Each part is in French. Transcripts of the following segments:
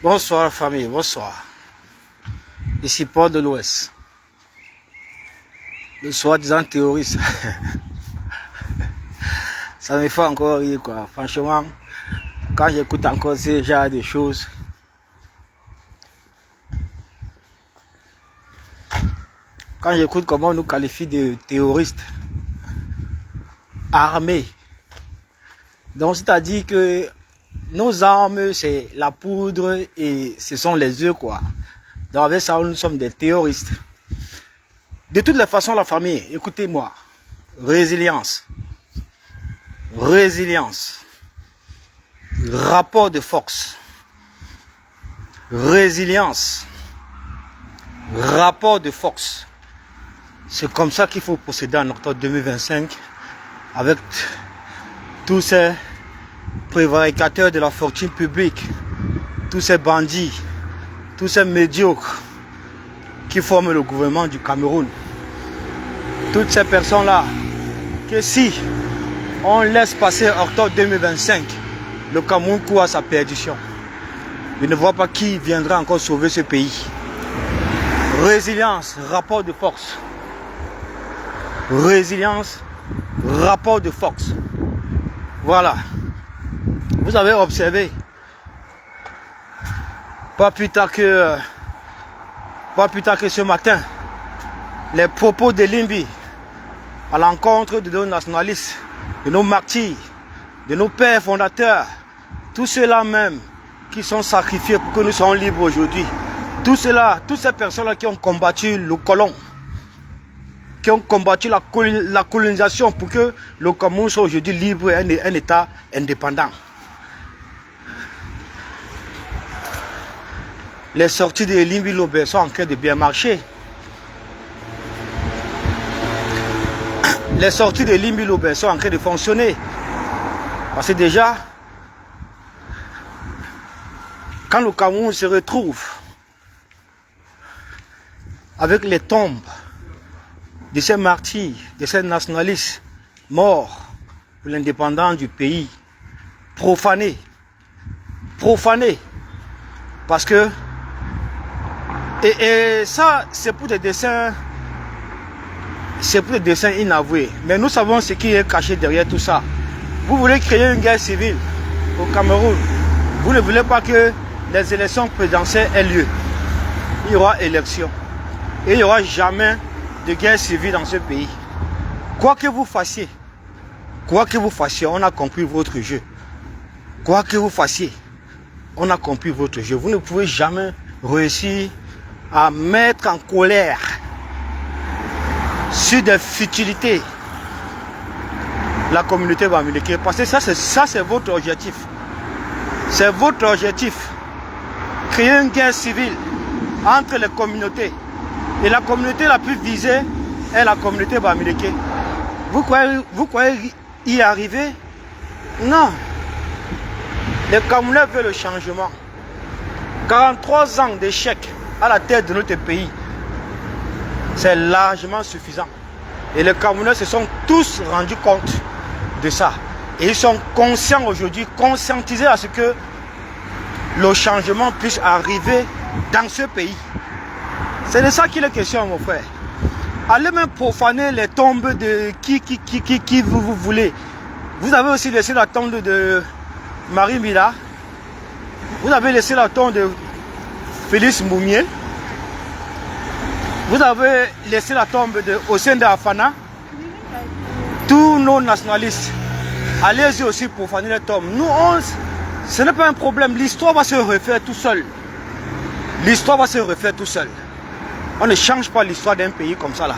Bonsoir famille, bonsoir. Ici Port de l'Ouest. Le soi-disant terroriste. Ça me fait encore rire quoi. Franchement, quand j'écoute encore ce genre de choses, quand j'écoute comment on nous qualifie de terroristes armés, donc c'est-à-dire que nos armes c'est la poudre et ce sont les œufs quoi. Donc avec ça nous sommes des terroristes. De toutes les façons la famille, écoutez-moi, résilience, rapport de force, résilience, rapport de force. C'est comme ça qu'il faut procéder en octobre 2025 avec tous ces prévaricateurs de la fortune publique, tous ces bandits, tous ces médiocres qui forment le gouvernement du Cameroun. Toutes ces personnes-là, que si on laisse passer octobre 2025, le Cameroun court à sa perdition. Je ne vois pas qui viendra encore sauver ce pays. Résilience, rapport de force. Résilience, rapport de force. Voilà. Vous avez observé, pas plus tard que ce matin, les propos de Limbi à l'encontre de nos nationalistes, de nos martyrs, de nos pères fondateurs, tous ceux-là même qui sont sacrifiés pour que nous soyons libres aujourd'hui. Tous ceux-là, toutes ces personnes-là qui ont combattu le colon, qui ont combattu la colonisation pour que le Cameroun soit aujourd'hui libre et un État indépendant. Les sorties de Limbi Lobé sont en train de bien marcher. Les sorties de Limbi Lobé sont en train de fonctionner. Parce que déjà, quand le Cameroun se retrouve avec les tombes de ces martyrs, de ces nationalistes morts pour l'indépendance du pays, profanés, parce que et ça c'est pour des dessins, inavoués, mais nous savons ce qui est caché derrière tout ça. Vous voulez créer une guerre civile au Cameroun, vous ne voulez pas que les élections présidentielles aient lieu. Il y aura élection et il n'y aura jamais de guerre civile dans ce pays. Quoi que vous fassiez, on a compris votre jeu. Quoi que vous fassiez, on a compris votre jeu. Vous ne pouvez jamais réussir à mettre en colère sur des futilités la communauté bamileke, parce que ça c'est votre objectif. C'est votre objectif. Créer une guerre civile entre les communautés. Et la communauté la plus visée est la communauté bamileke. Vous croyez y arriver? Non. Les Camerounais veulent le changement. 43 ans d'échec à la tête de notre pays, c'est largement suffisant. Et les Camerounais se sont tous rendus compte de ça. Et ils sont conscients aujourd'hui, conscientisés à ce que le changement puisse arriver dans ce pays. C'est de ça qu'il est question, mon frère. Allez même profaner les tombes de qui vous voulez. Vous avez aussi laissé la tombe de Marie Mila. Vous avez laissé la tombe de Félix Moumier. Vous avez laissé la tombe de Hossein Afana. Tous nos nationalistes, allez-y aussi profaner les tombes. Nous, ce n'est pas un problème. L'histoire va se refaire tout seul. L'histoire va se refaire tout seul. On ne change pas l'histoire d'un pays comme ça là.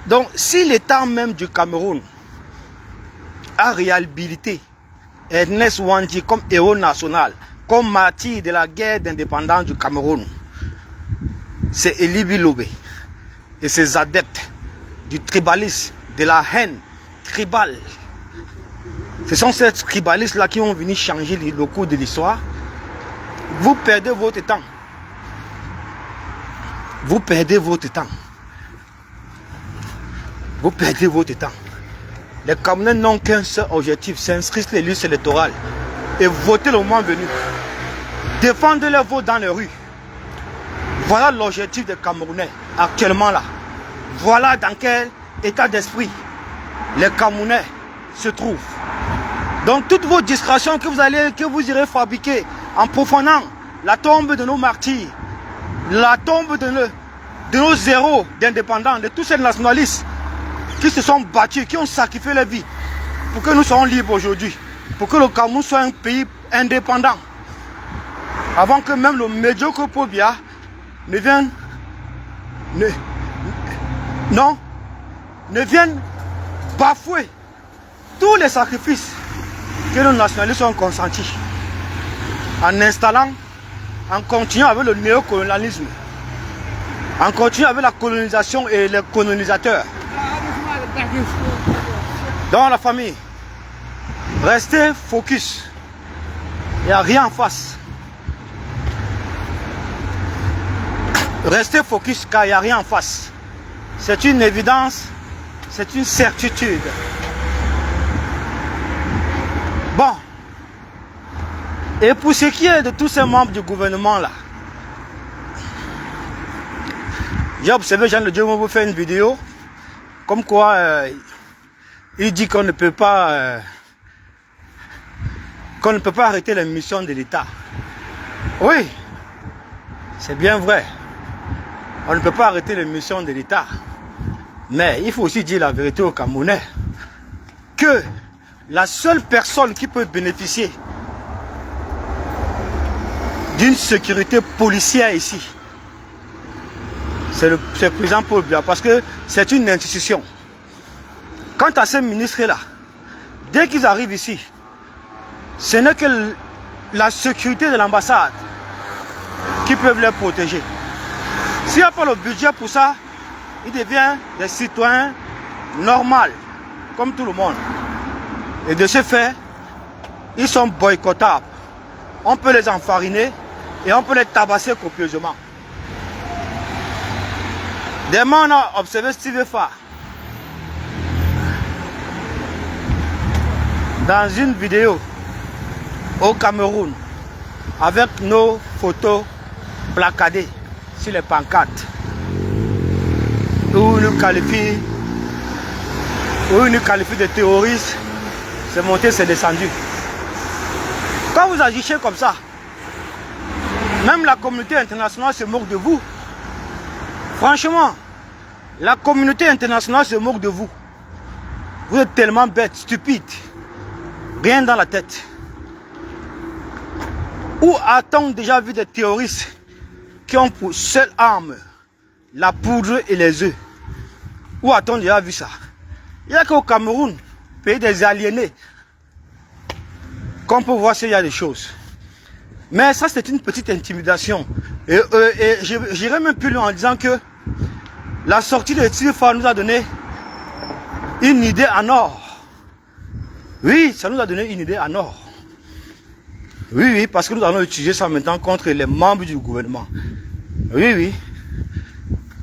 Donc, si l'État même du Cameroun a réhabilité Ernest Wandji comme héros national, comme martyr de la guerre d'indépendance du Cameroun, c'est Limbi Lobé et ses adeptes du tribalisme, de la haine tribale Ce sont ces tribalistes-là qui vont venir changer le cours de l'histoire. Vous perdez votre temps. Vous perdez votre temps. Vous perdez votre temps. Les Camerounais n'ont qu'un seul objectif, s'inscrire sur les listes électorales et voter le moment venu. Défendre leur vote dans les rues. Voilà l'objectif des Camerounais actuellement là. Voilà dans quel état d'esprit les Camerounais se trouvent. Donc toutes vos distractions que vous irez fabriquer en profondant la tombe de nos martyrs, la tombe de nos héros d'indépendants, de tous ces nationalistes qui se sont battus, qui ont sacrifié leur vie pour que nous soyons libres aujourd'hui, pour que le Cameroun soit un pays indépendant. Avant que même le médiocre Paul Biya ne vienne bafouer tous les sacrifices que nos nationalistes ont consentis en continuant avec le néocolonialisme, en continuant avec la colonisation et les colonisateurs. Dans la famille, restez focus. Il n'y a rien en face. Restez focus car il n'y a rien en face. C'est une évidence, c'est une certitude. Bon. Et pour ce qui est de tous ces membres du gouvernement là, j'ai observé Jean Le Dieu vous faire une vidéo comme quoi il dit qu'on ne peut pas arrêter les missions de l'État. Oui, c'est bien vrai. On ne peut pas arrêter les missions de l'État. Mais il faut aussi dire la vérité aux Camerounais que la seule personne qui peut bénéficier d'une sécurité policière ici, c'est le président Paul Biya, parce que c'est une institution. Quant à ces ministres-là, dès qu'ils arrivent ici, ce n'est que la sécurité de l'ambassade qui peut les protéger. S'il n'y a pas le budget pour ça, ils deviennent des citoyens normaux, comme tout le monde. Et de ce fait, ils sont boycottables. On peut les enfariner et on peut les tabasser copieusement. Demain, on a observé Steve Fa dans une vidéo au Cameroun avec nos photos placardées sur les pancartes où il nous qualifie de terroristes. C'est monté, c'est descendu. Quand vous agissez comme ça, même la communauté internationale se moque de vous. Franchement, la communauté internationale se moque de vous. Vous êtes tellement bête, stupide. Rien dans la tête. Où a-t-on déjà vu des terroristes qui ont pour seule arme la poudre et les œufs? Où a-t-on déjà vu ça? Il n'y a qu'au Cameroun, pays des aliénés, qu'on peut voir s'il y a des choses. Mais ça, c'est une petite intimidation. Et j'irai même plus loin en disant que la sortie de Tifa nous a donné une idée en or. Oui, ça nous a donné une idée en or. Oui, oui, parce que nous allons utiliser ça maintenant contre les membres du gouvernement. Oui, oui.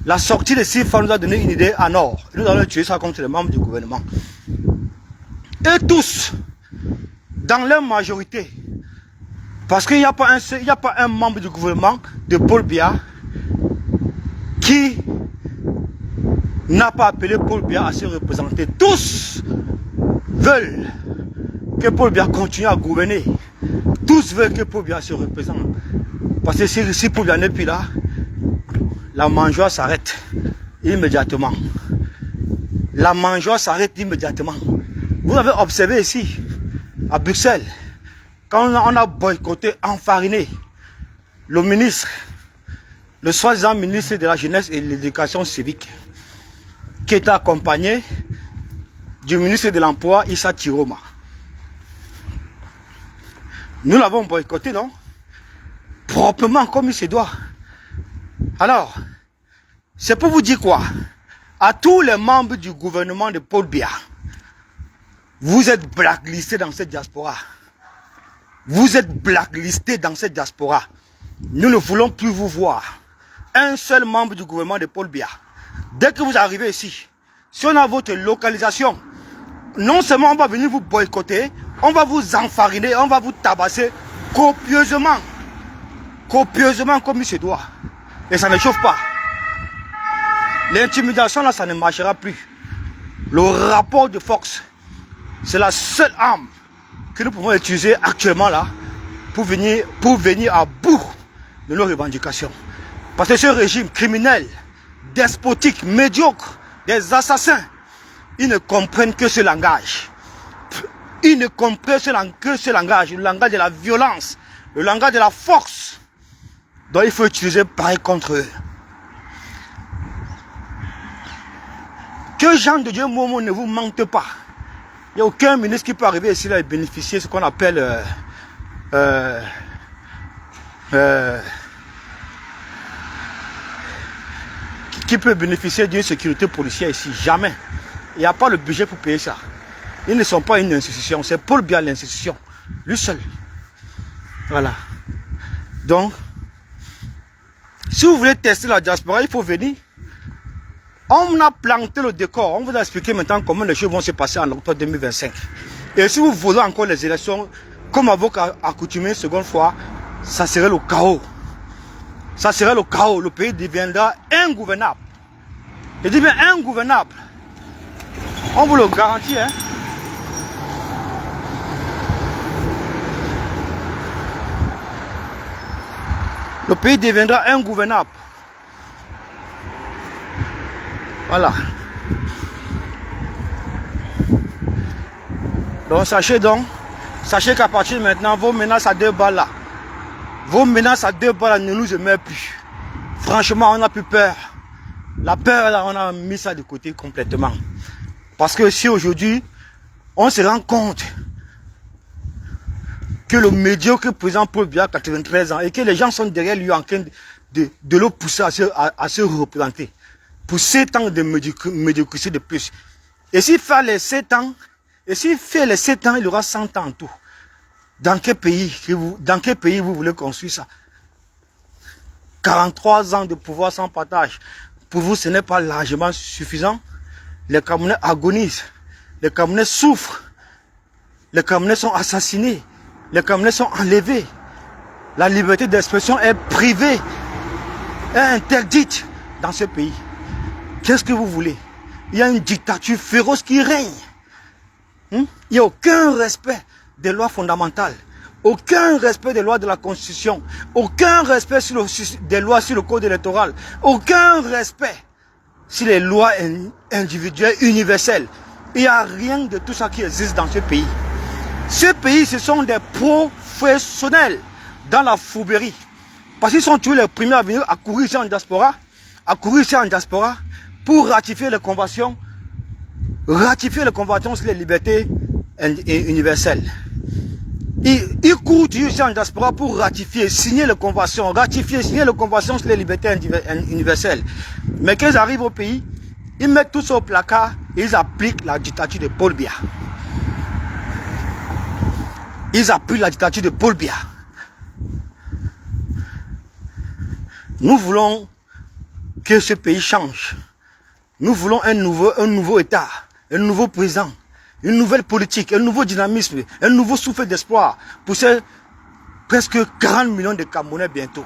La sortie de Tifa nous a donné une idée en or. Nous allons utiliser ça contre les membres du gouvernement. Et tous, dans leur majorité, parce qu'il n'y a pas un membre du gouvernement de Paul Biya qui n'a pas appelé Paul Biya à se représenter. Tous veulent que Paul Biya continue à gouverner. Tous veulent que Paul Biya se représente. Parce que si Paul Biya n'est plus là, la mangeoire s'arrête immédiatement. La mangeoire s'arrête immédiatement. Vous avez observé ici, à Bruxelles, quand on a boycotté, enfariné le ministre, le soi-disant ministre de la Jeunesse et de l'Éducation civique, qui était accompagné du ministre de l'Emploi, Issa Tiroma. Nous l'avons boycotté, non? Proprement, comme il se doit. Alors, c'est pour vous dire quoi? À tous les membres du gouvernement de Paul Biya, Vous êtes blacklisté dans cette diaspora. Vous êtes blacklisté dans cette diaspora. Nous ne voulons plus vous voir. Un seul membre du gouvernement de Paul Biya. Dès que vous arrivez ici, si on a votre localisation, non seulement on va venir vous boycotter, on va vous enfariner, on va vous tabasser copieusement. Copieusement comme il se doit. Et ça ne chauffe pas. L'intimidation là, ça ne marchera plus. Le rapport de force, c'est la seule arme que nous pouvons utiliser actuellement là pour venir à bout de nos revendications. Parce que ce régime criminel, despotique, médiocre, des assassins, ils ne comprennent que ce langage. Ils ne comprennent que ce langage, le langage de la violence, le langage de la force. Donc il faut utiliser pareil contre eux. Que Jean de Dieu Momo ne vous mente pas. Il n'y a aucun ministre qui peut arriver ici là et bénéficier de ce qu'on appelle qui peut bénéficier d'une sécurité policière ici. Jamais. Il n'y a pas le budget pour payer ça. Ils ne sont pas une institution. C'est Paul Biya l'institution. Lui seul. Voilà. Donc, si vous voulez tester la diaspora, il faut venir. On a planté le décor. On vous a expliqué maintenant comment les choses vont se passer en octobre 2025. Et si vous voulez encore les élections, comme avocat accoutumé seconde fois, ça serait le chaos. Ça serait le chaos. Le pays deviendra ingouvernable. Je dis bien ingouvernable. On vous le garantit, hein. Le pays deviendra ingouvernable. Voilà. Donc sachez qu'à partir de maintenant, vos menaces à 2 balles là, vos menaces à 2 balles là ne nous émeuvent plus. Franchement, on n'a plus peur. La peur là, on a mis ça de côté complètement. Parce que si aujourd'hui, on se rend compte que le médiocre président Paul Biya, 93 ans, et que les gens sont derrière lui en train de le pousser à se représenter. Pour 7 ans de médiocrité de plus. Et s'il fait les 7 ans, il aura 100 ans en tout. Dans quel pays vous voulez construire ça? 43 ans de pouvoir sans partage. Pour vous, ce n'est pas largement suffisant. Les Camerounais agonisent. Les Camerounais souffrent. Les Camerounais sont assassinés. Les Camerounais sont enlevés. La liberté d'expression est privée, est interdite dans ce pays. Qu'est-ce que vous voulez? Il y a une dictature féroce qui règne. Il n'y a aucun respect des lois fondamentales. Aucun respect des lois de la Constitution. Aucun respect des lois sur le code électoral. Aucun respect sur les lois individuelles universelles. Il n'y a rien de tout ça qui existe dans ce pays. Ce pays, ce sont des professionnels dans la fourberie. Parce qu'ils sont tous les premiers à venir à courir ici en diaspora. Pour ratifier les conventions sur les libertés universelles. Ils courent ici en diaspora pour signer les conventions sur les libertés universelles. Mais quand ils arrivent au pays, ils mettent tout ça au placard et ils appliquent la dictature de Paul Biya. Nous voulons que ce pays change. Nous voulons un nouveau État, un nouveau président, une nouvelle politique, un nouveau dynamisme, un nouveau souffle d'espoir pour ces presque 40 millions de Camerounais bientôt.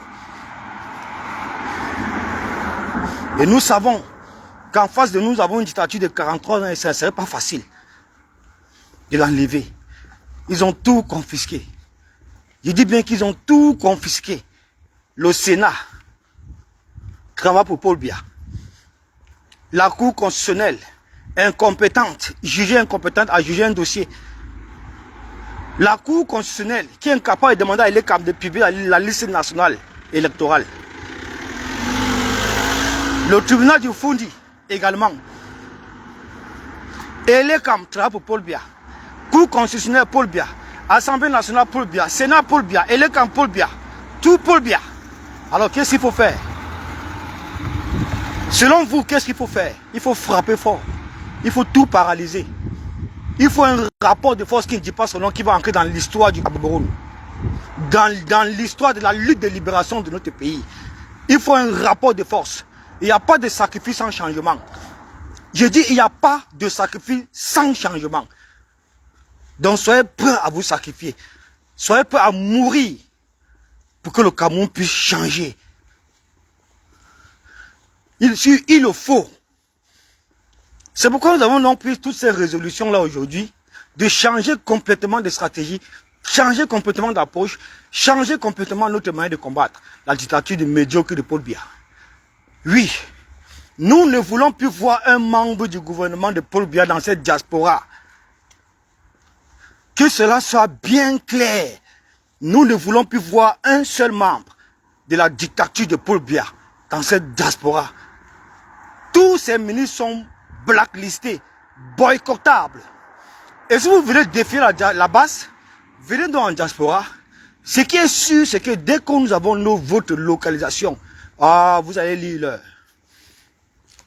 Et nous savons qu'en face de nous, nous avons une dictature de 43 ans et ça ne serait pas facile de l'enlever. Ils ont tout confisqué. Je dis bien qu'ils ont tout confisqué. Le Sénat travaille pour Paul Biya. La Cour constitutionnelle, incompétente, jugée incompétente à juger un dossier. La Cour constitutionnelle, qui est incapable de demander à l'ECAM de publier la liste nationale électorale. Le tribunal du Fondi, également. Et l'ECAM travaille pour Paul Biya. Cour constitutionnelle Paul Biya. Assemblée nationale Paul Biya. Sénat Paul Biya. Et l'ECAM Paul Biya. Tout Paul Biya. Alors qu'est-ce qu'il faut faire? Selon vous, qu'est-ce qu'il faut faire? Il faut frapper fort. Il faut tout paralyser. Il faut un rapport de force qui ne dit pas son nom, qui va entrer dans l'histoire du Cameroun. Dans l'histoire de la lutte de libération de notre pays. Il faut un rapport de force. Il n'y a pas de sacrifice sans changement. Je dis, il n'y a pas de sacrifice sans changement. Donc soyez prêts à vous sacrifier. Soyez prêts à mourir pour que le Cameroun puisse changer. Il le faut. C'est pourquoi nous avons donc pris toutes ces résolutions-là aujourd'hui, de changer complètement de stratégie, changer complètement d'approche, changer complètement notre moyen de combattre la dictature de médiocre de Paul Biya. Oui, nous ne voulons plus voir un membre du gouvernement de Paul Biya dans cette diaspora. Que cela soit bien clair. Nous ne voulons plus voir un seul membre de la dictature de Paul Biya dans cette diaspora. Tous ces ministres sont blacklistés, boycottables. Et si vous voulez défier la base, venez donc en diaspora. Ce qui est sûr, c'est que dès que nous avons votre localisation, vous allez lire l'heure.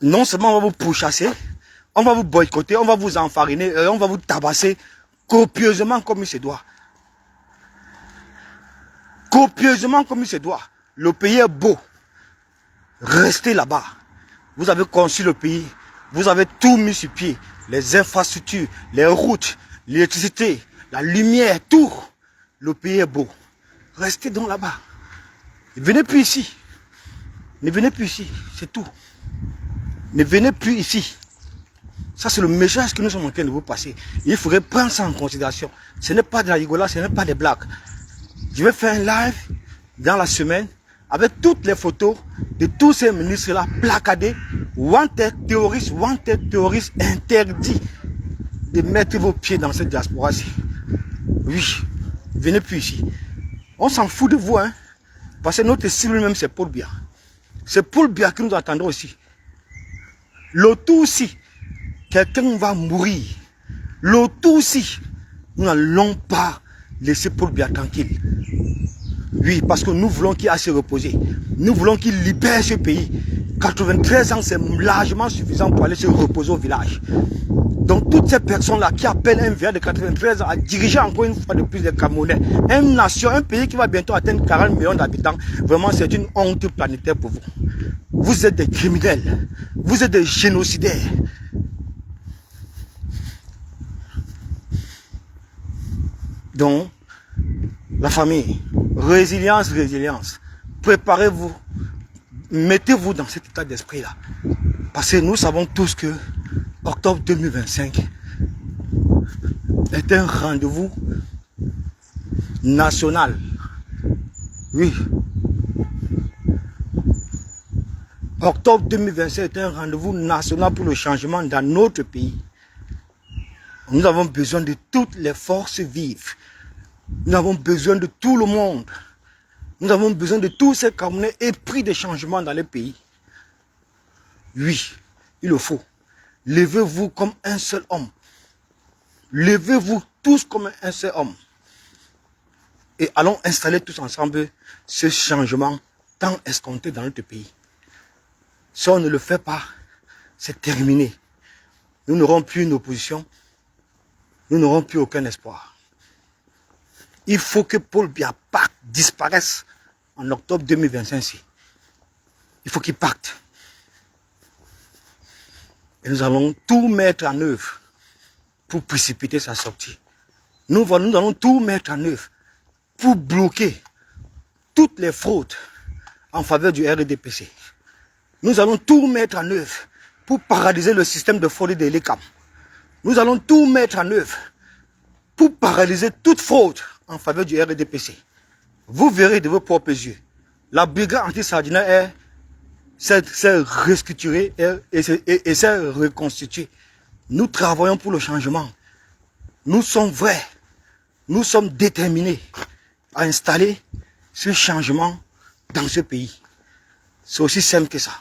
Non seulement on va vous pourchasser, on va vous boycotter, on va vous enfariner, on va vous tabasser copieusement comme il se doit. Copieusement comme il se doit. Le pays est beau. Restez là-bas. Vous avez conçu le pays. Vous avez tout mis sur pied. Les infrastructures, les routes, l'électricité, la lumière, tout. Le pays est beau. Restez donc là-bas. Ne venez plus ici. Ne venez plus ici. C'est tout. Ne venez plus ici. Ça, c'est le message que nous sommes en train de vous passer. Il faudrait prendre ça en considération. Ce n'est pas de la rigolade, ce n'est pas des blagues. Je vais faire un live dans la semaine avec toutes les photos de tous ces ministres-là placardés. Wanted terroriste interdit de mettre vos pieds dans cette diaspora-ci. Oui, venez plus ici. On s'en fout de vous, hein. Parce que notre cible même, c'est Paul Biya. C'est Paul Biya que nous attendons aussi. Le tout aussi, quelqu'un va mourir. Le tout aussi, nous n'allons pas laisser Paul Biya tranquille. Oui, parce que nous voulons qu'il aille se reposer. Nous voulons qu'il libère ce pays. 93 ans, c'est largement suffisant pour aller se reposer au village. Donc toutes ces personnes-là qui appellent un village de 93 ans à diriger encore une fois de plus les Camerounais, une nation, un pays qui va bientôt atteindre 40 millions d'habitants, vraiment c'est une honte planétaire pour vous. Vous êtes des criminels, vous êtes des génocidaires. Donc, la famille, résilience, résilience. Préparez-vous, mettez-vous dans cet état d'esprit-là. Parce que nous savons tous que octobre 2025 est un rendez-vous national. Oui. Octobre 2025 est un rendez-vous national pour le changement dans notre pays. Nous avons besoin de toutes les forces vives. Nous avons besoin de tout le monde. Nous avons besoin de tous ces Camerounais épris de changement dans les pays. Oui, il le faut. Levez-vous comme un seul homme. Levez-vous tous comme un seul homme. Et allons installer tous ensemble ce changement tant escompté dans notre pays. Si on ne le fait pas, c'est terminé. Nous n'aurons plus une opposition. Nous n'aurons plus aucun espoir. Il faut que Paul Biya disparaisse en octobre 2025. Il faut qu'il parte. Et nous allons tout mettre en œuvre pour précipiter sa sortie. Nous allons tout mettre en œuvre pour bloquer toutes les fraudes en faveur du RDPC. Nous allons tout mettre en œuvre pour paralyser le système de fraude de l'ECAM. Nous allons tout mettre en œuvre pour paralyser toute fraude en faveur du RDPC. Vous verrez de vos propres yeux. La brigade anti-sardinaire s'est restructurée et s'est reconstituée. Nous travaillons pour le changement. Nous sommes vrais. Nous sommes déterminés à installer ce changement dans ce pays. C'est aussi simple que ça.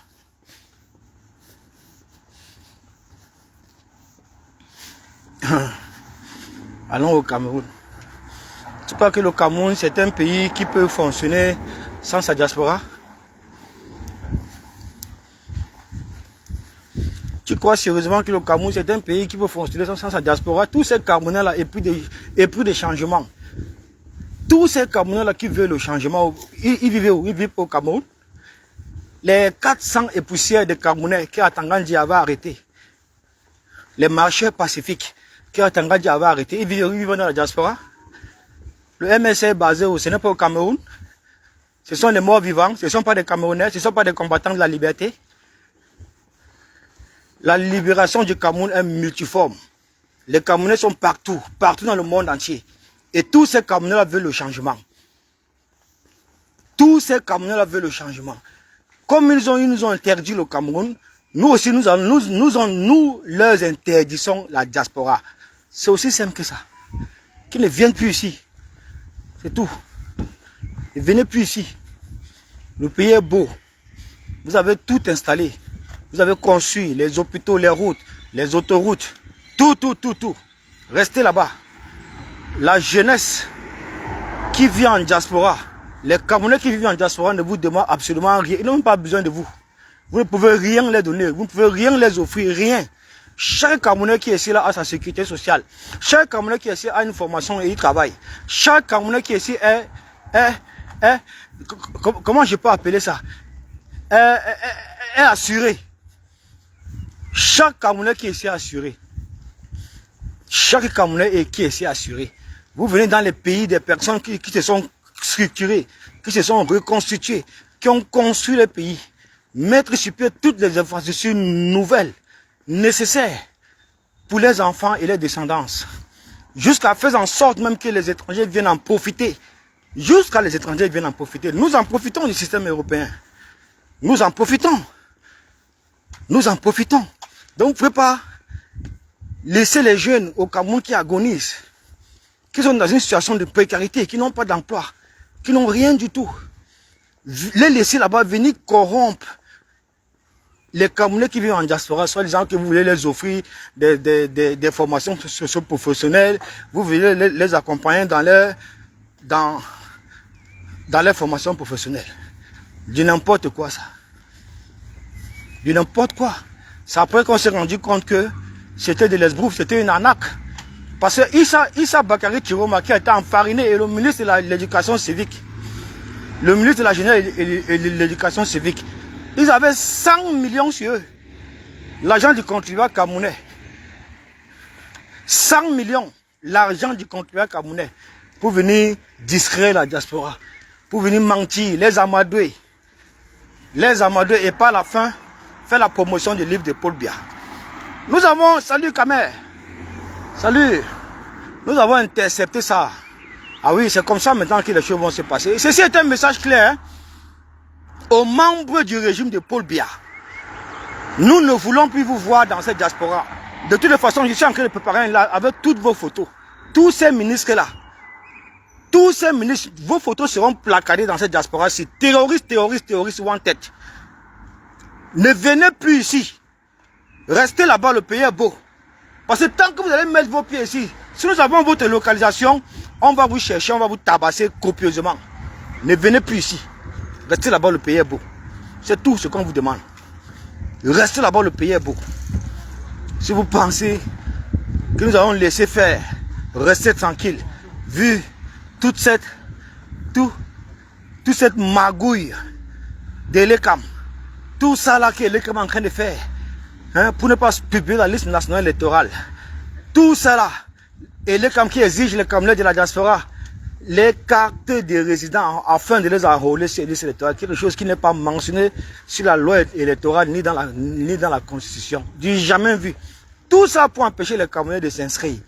Allons au Cameroun. Tu crois que le Cameroun, c'est un pays qui peut fonctionner sans sa diaspora? Tu crois crois sérieusement que le Cameroun, c'est un pays qui peut fonctionner sans sa diaspora. Tous ces Camerounais-là épris des changements. Tous ces Camerounais-là qui veulent le changement, ils vivent où? Ils vivent au Cameroun. Les 400 et poussières de Camerounais qui Tangandji avait arrêté. Les marcheurs pacifiques qui Tangandji avait arrêté. Ils vivent dans la diaspora. Le MSC est basé où? Ce n'est pas au Cameroun. Ce sont les morts vivants. Ce ne sont pas des Camerounais. Ce ne sont pas des combattants de la liberté. La libération du Cameroun est multiforme. Les Camerounais sont partout, partout dans le monde entier. Et tous ces Camerounais veulent le changement. Tous ces Camerounais veulent le changement. Comme ils nous ont interdit le Cameroun, nous aussi, nous leur interdisons la diaspora. C'est aussi simple que ça. Qu'ils ne viennent plus ici. C'est tout. Ne venez plus ici. Le pays est beau. Vous avez tout installé. Vous avez construit les hôpitaux, les routes, les autoroutes. Tout. Restez là-bas. La jeunesse qui vit en diaspora, les Camerounais qui vivent en diaspora ne vous demandent absolument rien. Ils n'ont pas besoin de vous. Vous ne pouvez rien les donner. Vous ne pouvez rien les offrir. Rien. Chaque Camerounais qui est ici là a sa sécurité sociale. Chaque Camerounais qui est ici a une formation et il travaille. Chaque Camerounais qui est ici comment je peux appeler ça? Est assuré. Chaque Camerounais qui est ici est assuré. Chaque Camerounais qui est ici est assuré. Vous venez dans les pays des personnes qui se sont structurées, qui se sont reconstituées, qui ont construit le pays. Mettre sur pied toutes les infrastructures nouvelles, nécessaires pour les enfants et les descendants. Jusqu'à faire en sorte même que les étrangers viennent en profiter. Jusqu'à les étrangers viennent en profiter. Nous en profitons du système européen. Nous en profitons. Nous en profitons. Donc, vous ne pouvez pas laisser les jeunes au Cameroun qui agonisent, qui sont dans une situation de précarité, qui n'ont pas d'emploi, qui n'ont rien du tout. Les laisser là-bas venir corrompre les Camerounais qui vivent en diaspora, soit disant que vous voulez les offrir des formations socio-professionnelles, vous voulez les accompagner dans leur formation professionnelle. Du n'importe quoi ça. Du n'importe quoi. C'est après qu'on s'est rendu compte que c'était de l'esbrouf, c'était une arnaque. Parce que Issa Bakary Chiroma qui a été enfariné et le ministre de l'éducation civique, le ministre de la jeunesse et de l'éducation civique, ils avaient 100 millions sur eux. L'argent du contribuable camerounais. 100 millions, l'argent du contribuable camerounais, pour venir distraire la diaspora, pour venir mentir, les amadouer. Les amadouer et par la fin, faire la promotion du livre de Paul Biya. Nous avons, salut Kamer, salut, nous avons intercepté ça. Ah oui, c'est comme ça maintenant que les choses vont se passer. Ceci est un message clair aux membres du régime de Paul Biya. Nous ne voulons plus vous voir dans cette diaspora. De toute façon, je suis en train de préparer un live avec toutes vos photos. Tous ces ministres-là, tous ces ministres, vos photos seront placardées dans cette diaspora. C'est terroriste, wanted. Ne venez plus ici. Restez là-bas, le pays est beau. Parce que tant que vous allez mettre vos pieds ici, si nous avons votre localisation, on va vous chercher, on va vous tabasser copieusement. Ne venez plus ici. Restez là-bas, le pays est beau. C'est tout ce qu'on vous demande. Restez là-bas, le pays est beau. Si vous pensez que nous allons laisser faire, restez tranquille, vu toute cette magouille de l'ECAM, tout ça là que l'ECAM est en train de faire, hein, pour ne pas publier la liste nationale électorale, tout ça là, et l'ECAM qui exige les Camerounais de la diaspora, les cartes de résidents afin de les enrôler sur la liste électorale, quelque chose qui n'est pas mentionné sur la loi électorale ni dans la constitution, du jamais vu. Tout ça pour empêcher les Camerounais de s'inscrire.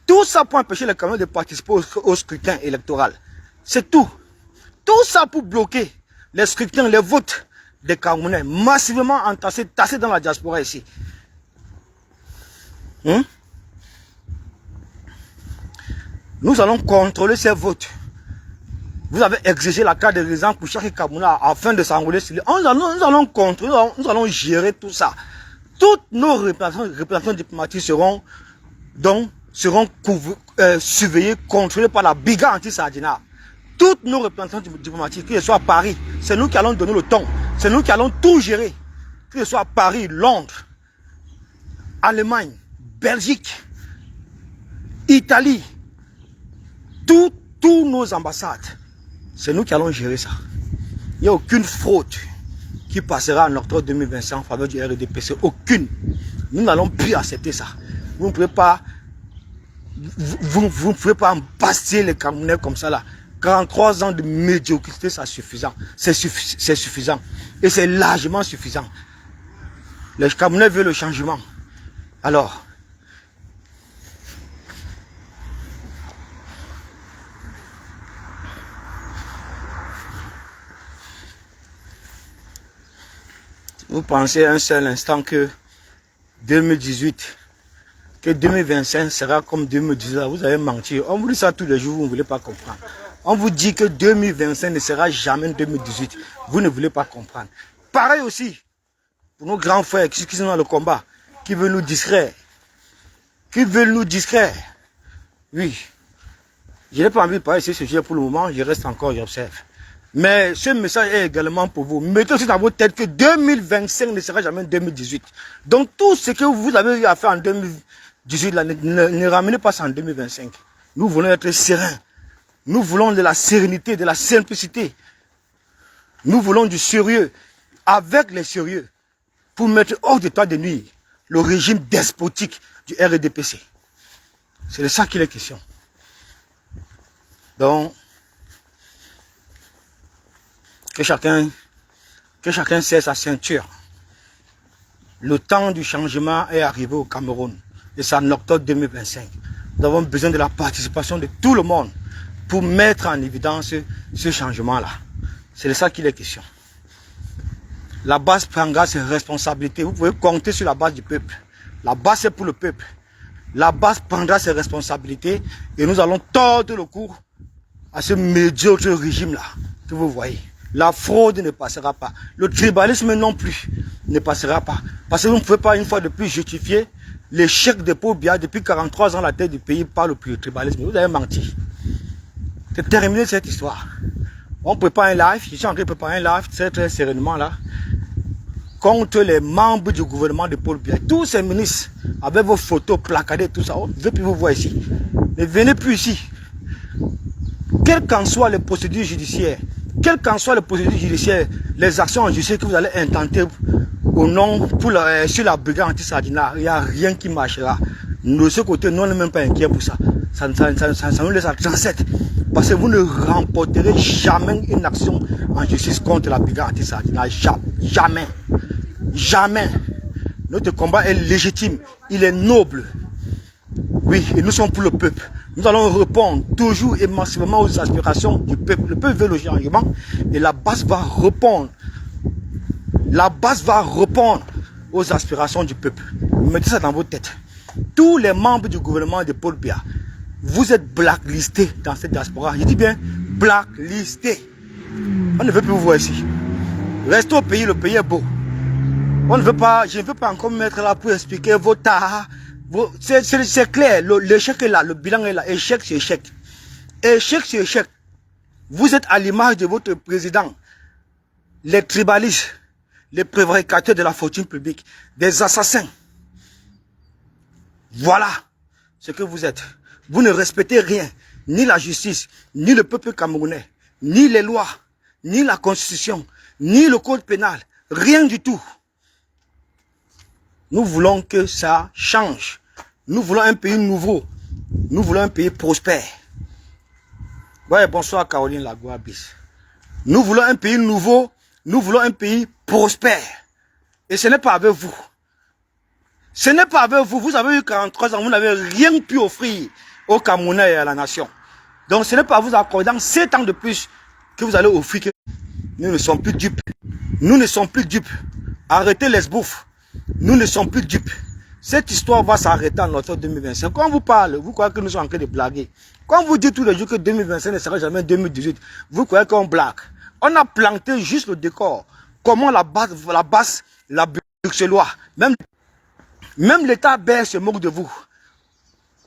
Tout ça pour empêcher les Camerounais de participer au scrutin électoral. C'est tout. Tout ça pour bloquer les scrutins, les votes des Camerounais, massivement entassés, tassés dans la diaspora ici. Nous allons contrôler ces votes. Vous avez exigé la carte de résident pour chaque Camerounais afin de s'enrôler sur nous allons contrôler, nous allons gérer tout ça. Toutes nos représentants diplomatiques seront surveillés, contrôlés par la brigade anti-Sardina. Toutes nos représentants diplomatiques, que ce soit à Paris, c'est nous qui allons donner le ton. C'est nous qui allons tout gérer. Que ce soit à Paris, Londres, Allemagne, Belgique, Italie, tous nos ambassades, c'est nous qui allons gérer ça. Il n'y a aucune fraude qui passera en octobre 2025 en faveur du RDPC. Aucune. Nous n'allons plus accepter ça. Vous ne pouvez pas, vous ne pouvez pas embasser les Camerounais comme ça là. 43 ans de médiocrité, c'est suffisant. C'est suffisant. Et c'est largement suffisant. Les Camerounais veulent le changement. Alors, vous pensez un seul instant que 2018, que 2025 sera comme 2018, vous avez menti. On vous dit ça tous les jours, vous ne voulez pas comprendre. On vous dit que 2025 ne sera jamais 2018, vous ne voulez pas comprendre. Pareil aussi pour nos grands frères qui sont dans le combat, qui veulent nous distraire. Qui veulent nous distraire. Oui. Je n'ai pas envie de parler de ce sujet pour le moment, je reste encore, j'observe. Mais ce message est également pour vous. Mettez aussi dans votre tête que 2025 ne sera jamais 2018. Donc tout ce que vous avez eu à faire en 2018, là, ne ramenez pas ça en 2025. Nous voulons être sereins. Nous voulons de la sérénité, de la simplicité. Nous voulons du sérieux, avec les sérieux, pour mettre hors d'état de nuire le régime despotique du RDPC. C'est de ça qu'il est question. Donc, que chacun serre sa ceinture. Le temps du changement est arrivé au Cameroun. Et c'est en octobre 2025. Nous avons besoin de la participation de tout le monde pour mettre en évidence ce changement-là. C'est de ça qu'il est question. La base prendra ses responsabilités. Vous pouvez compter sur la base du peuple. La base c'est pour le peuple. La base prendra ses responsabilités et nous allons tordre le cou à ce médiocre régime-là que vous voyez. La fraude ne passera pas. Le tribalisme non plus ne passera pas. Parce que vous ne pouvez pas une fois de plus justifier l'échec de Paul Biya depuis 43 ans à la tête du pays par le tribalisme. Vous avez menti. C'est terminé cette histoire. On prépare un live, je suis en train de préparer un live très sereinement là, contre les membres du gouvernement de Paul Biya. Tous ces ministres, avec vos photos placardées, tout ça, on ne veut plus vous voir ici. Ne venez plus ici. Quelles qu'en soient les procédures judiciaires, les actions en justice que vous allez intenter au nom, sur la brigade anti-Sardina, il n'y a rien qui marchera. De ce côté, nous ne sommes même pas inquiets pour ça. Ça nous laisse à 37. Parce que vous ne remporterez jamais une action en justice contre la brigade anti-Sardina. Jamais. Jamais. Notre combat est légitime. Il est noble. Oui, et nous sommes pour le peuple. Nous allons répondre toujours et massivement aux aspirations du peuple. Le peuple veut le changement et la base va répondre. La base va répondre aux aspirations du peuple. Mettez ça dans vos têtes. Tous les membres du gouvernement de Paul Biya, vous êtes blacklistés dans cette diaspora. Je dis bien blacklistés. On ne veut plus vous voir ici. Restez au pays, le pays est beau. On ne veut pas, je ne veux pas encore me mettre là pour expliquer vos tas. C'est clair, l'échec est là, le bilan est là. Échec, c'est échec. Échec, c'est échec. Vous êtes à l'image de votre président. Les tribalistes, les prévaricateurs de la fortune publique, des assassins. Voilà ce que vous êtes. Vous ne respectez rien, ni la justice, ni le peuple camerounais, ni les lois, ni la constitution, ni le code pénal. Rien du tout. Nous voulons que ça change. Nous voulons un pays nouveau. Nous voulons un pays prospère. Ouais, bonsoir Caroline Lagoua-Bis. Nous voulons un pays nouveau. Nous voulons un pays prospère. Et ce n'est pas avec vous. Ce n'est pas avec vous. Vous avez eu 43 ans. Vous n'avez rien pu offrir aux Camerounais et à la nation. Donc ce n'est pas vous accordant 7 ans de plus que vous allez offrir. Nous ne sommes plus dupes. Nous ne sommes plus dupes. Arrêtez les bouffes. Nous ne sommes plus dupes. Cette histoire va s'arrêter en octobre 2025. Quand on vous parle, vous croyez que nous sommes en train de blaguer. Quand on vous dit tous les jours que 2025 ne sera jamais 2018, vous croyez qu'on blague. On a planté juste le décor. Comment la bruxellois, même l'État belge se moque de vous.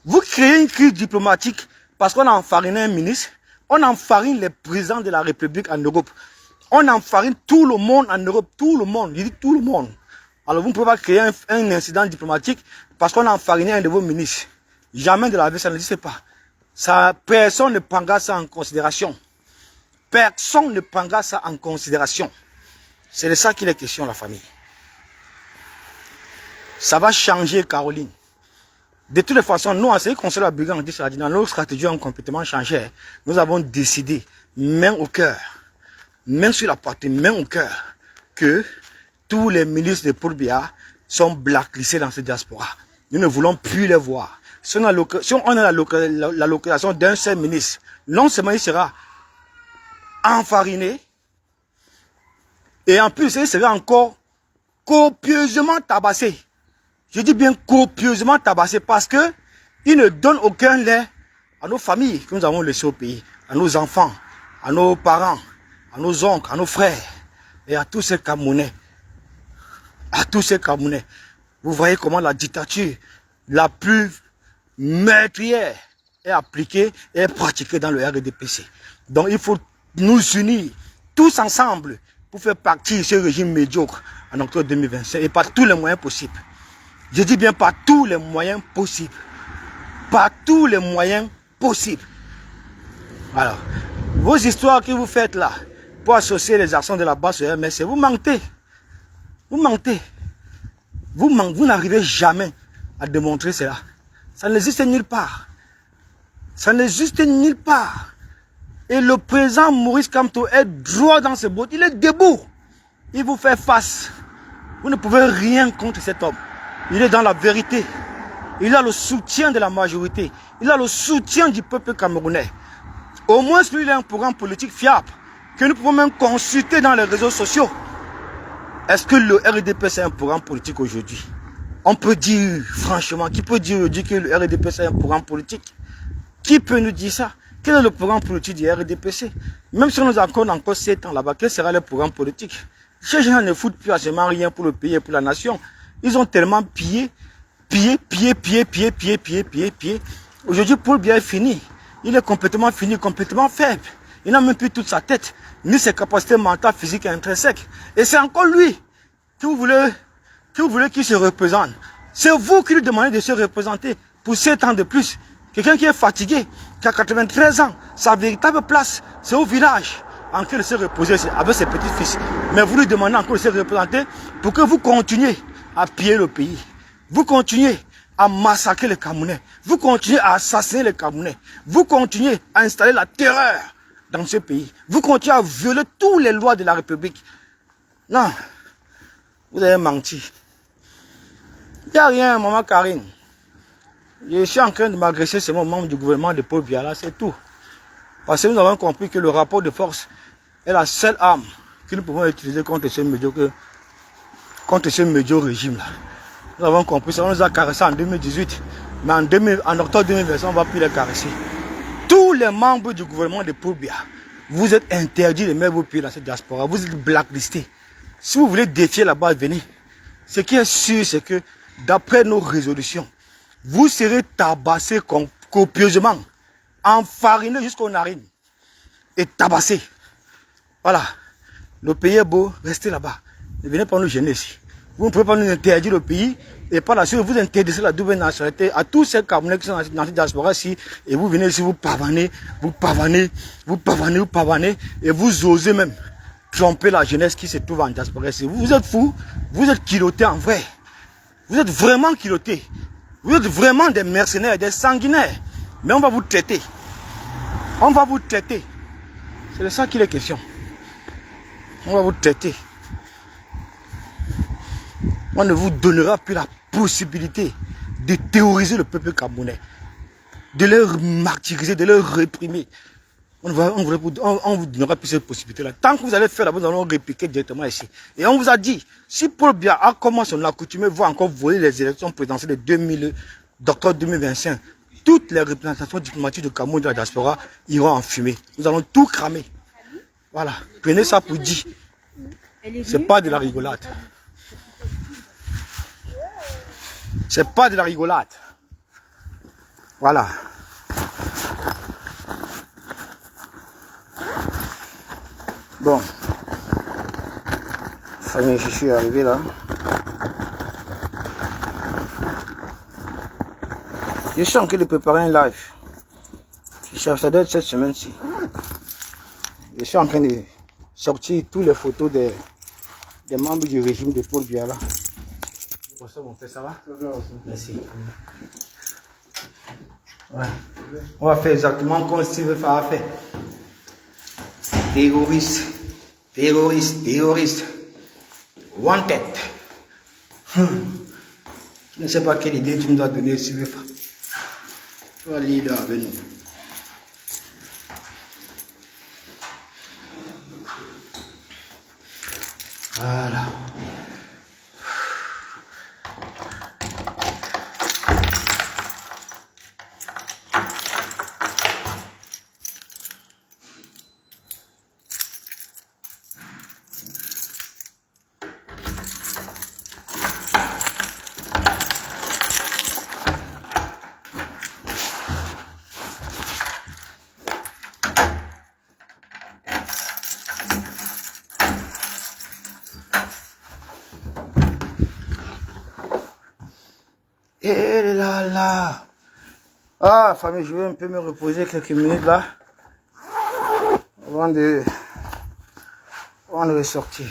Vous créez une crise diplomatique parce qu'on a enfariné un ministre. On enfarine les présidents de la République en Europe. On enfarine tout le monde en Europe. Tout le monde. Je dis tout le monde. Alors vous ne pouvez pas créer un incident diplomatique parce qu'on a enfariné un de vos ministres. Jamais de la vie, ça n'existe pas. Ça, personne ne prendra ça en considération. Personne ne prendra ça en considération. C'est de ça qu'il est question, la famille. Ça va changer, Caroline. De toutes les façons, nous, en ce qui concerne la brigade anti-Saladin, nos stratégies ont complètement changé. Nous avons décidé, main au cœur, main sur la partie, main au cœur, que tous les ministres de Paul Biya sont blacklistés dans cette diaspora. Nous ne voulons plus les voir. Si on a la localisation d'un seul ministre, non seulement il sera enfariné, et en plus, il sera encore copieusement tabassé. Je dis bien copieusement tabassé parce que il ne donne aucun lait à nos familles que nous avons laissées au pays, à nos enfants, à nos parents, à nos oncles, à nos frères et à tous ces Camerounais. À tous ces Camerounais. Vous voyez comment la dictature la plus meurtrière est appliquée et est pratiquée dans le RDPC. Donc il faut nous unir tous ensemble pour faire partie de ce régime médiocre en octobre 2025 et par tous les moyens possibles. Je dis bien par tous les moyens possibles. Par tous les moyens possibles. Alors, vos histoires que vous faites là, pour associer les actions de la base au MSC, vous mentez. Vous mentez. Vous n'arrivez jamais à démontrer cela. Ça n'existe nulle part. Ça n'existe nulle part. Et le président Maurice Kamto est droit dans ses bottes. Il est debout. Il vous fait face. Vous ne pouvez rien contre cet homme. Il est dans la vérité. Il a le soutien de la majorité. Il a le soutien du peuple camerounais. Au moins, lui, il a un programme politique fiable que nous pouvons même consulter dans les réseaux sociaux. Est-ce que le RDP c'est un programme politique aujourd'hui? On peut dire, franchement, qui peut dire aujourd'hui que le RDP c'est un programme politique? Qui peut nous dire ça? Quel est le programme politique du RDPC? Même si on nous accorde encore 7 ans là-bas, quel sera le programme politique? Ces gens ne foutent plus absolument rien pour le pays et pour la nation. Ils ont tellement pillé. Aujourd'hui, Paul Biya est fini. Il est complètement fini, complètement faible. Il n'a même plus toute sa tête, ni ses capacités mentales, physiques et intrinsèques. Et c'est encore lui que vous voulez qu'il se représente. C'est vous qui lui demandez de se représenter pour 7 ans de plus. Quelqu'un qui est fatigué, qui a 93 ans, sa véritable place, c'est au village, en train de se reposer avec ses petits-fils. Mais vous lui demandez encore de se représenter pour que vous continuez à piller le pays. Vous continuez à massacrer les Camerounais. Vous continuez à assassiner les Camerounais. Vous continuez à installer la terreur dans ce pays. Vous continuez à violer toutes les lois de la République. Non, vous avez menti. Il n'y a rien, maman Karine. Je suis en train de m'agresser ces membres du gouvernement de Paul Biya, là, c'est tout. Parce que nous avons compris que le rapport de force est la seule arme que nous pouvons utiliser contre ce médiocre régime-là. Nous avons compris ça, on nous a caressé en 2018, mais en octobre 2020, on ne va plus les caresser. Tous les membres du gouvernement de Paul Biya, vous êtes interdits de mettre vos pieds dans cette diaspora, vous êtes blacklistés. Si vous voulez défier là-bas, venez. Ce qui est sûr, c'est que d'après nos résolutions, vous serez tabassés copieusement, enfarinés jusqu'aux narines et tabassés. Voilà. Le pays est beau, restez là-bas. Ne venez pas nous gêner ici. Vous ne pouvez pas nous interdire le pays et par la suite vous interdisez la double nationalité à tous ces Camerounais qui sont dans cette diaspora ici et vous venez ici, vous pavanez et vous osez même tromper la jeunesse qui se trouve en diaspora ici. Vous êtes fous, vous êtes culottés en vrai. Vous êtes vraiment culottés. Vous êtes vraiment des mercenaires, des sanguinaires. Mais on va vous traiter. On va vous traiter. C'est de ça qu'il est question. On va vous traiter. On ne vous donnera plus la possibilité de terroriser le peuple camerounais. De leur martyriser, de leur réprimer. On vous donnera plus cette possibilité-là. Tant que vous allez faire là-bas, nous allons répliquer directement ici. Et on vous a dit, si Paul Biya a commencé son accoutumé, va encore voler les élections présidentielles d'octobre 2025, toutes les représentations diplomatiques de Cameroun de la diaspora iront en fumée. Nous allons tout cramer. Voilà. Prenez ça pour dire. C'est pas de la rigolade. C'est pas de la rigolade. Voilà. Bon. Famille, je suis arrivé là. Je suis en train de préparer un live. Ça doit être cette semaine-ci. Je suis en train de sortir toutes les photos des membres du régime de Paul Biya. Bonsoir mon frère, ça va? Merci. Ouais. On va faire exactement comme Steve Farr a fait. Terroriste, terroriste, terroriste. Wanted. Je ne sais pas quelle idée tu me dois donner, Steve Farr. Toi, leader avec nous. Voilà. Et là là. Ah, famille, je vais un peu me reposer quelques minutes là. Avant de ressortir.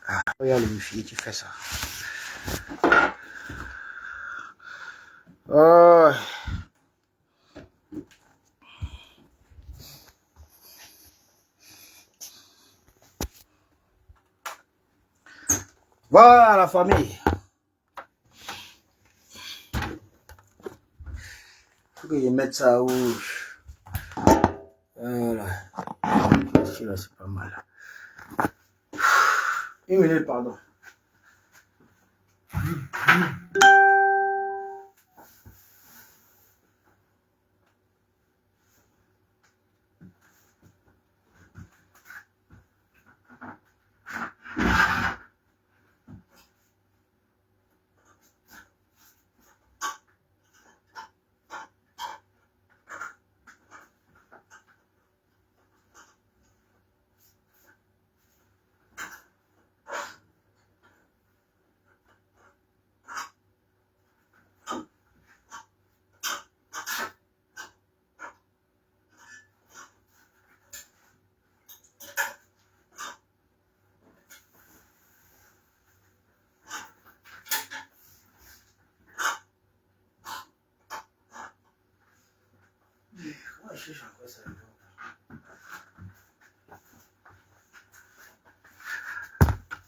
Ah, regarde le wifi, tu fais ça. Oh. Voilà la famille. Faut que je mette ça rouge. Voilà. Ici là c'est pas mal. Une minute, pardon.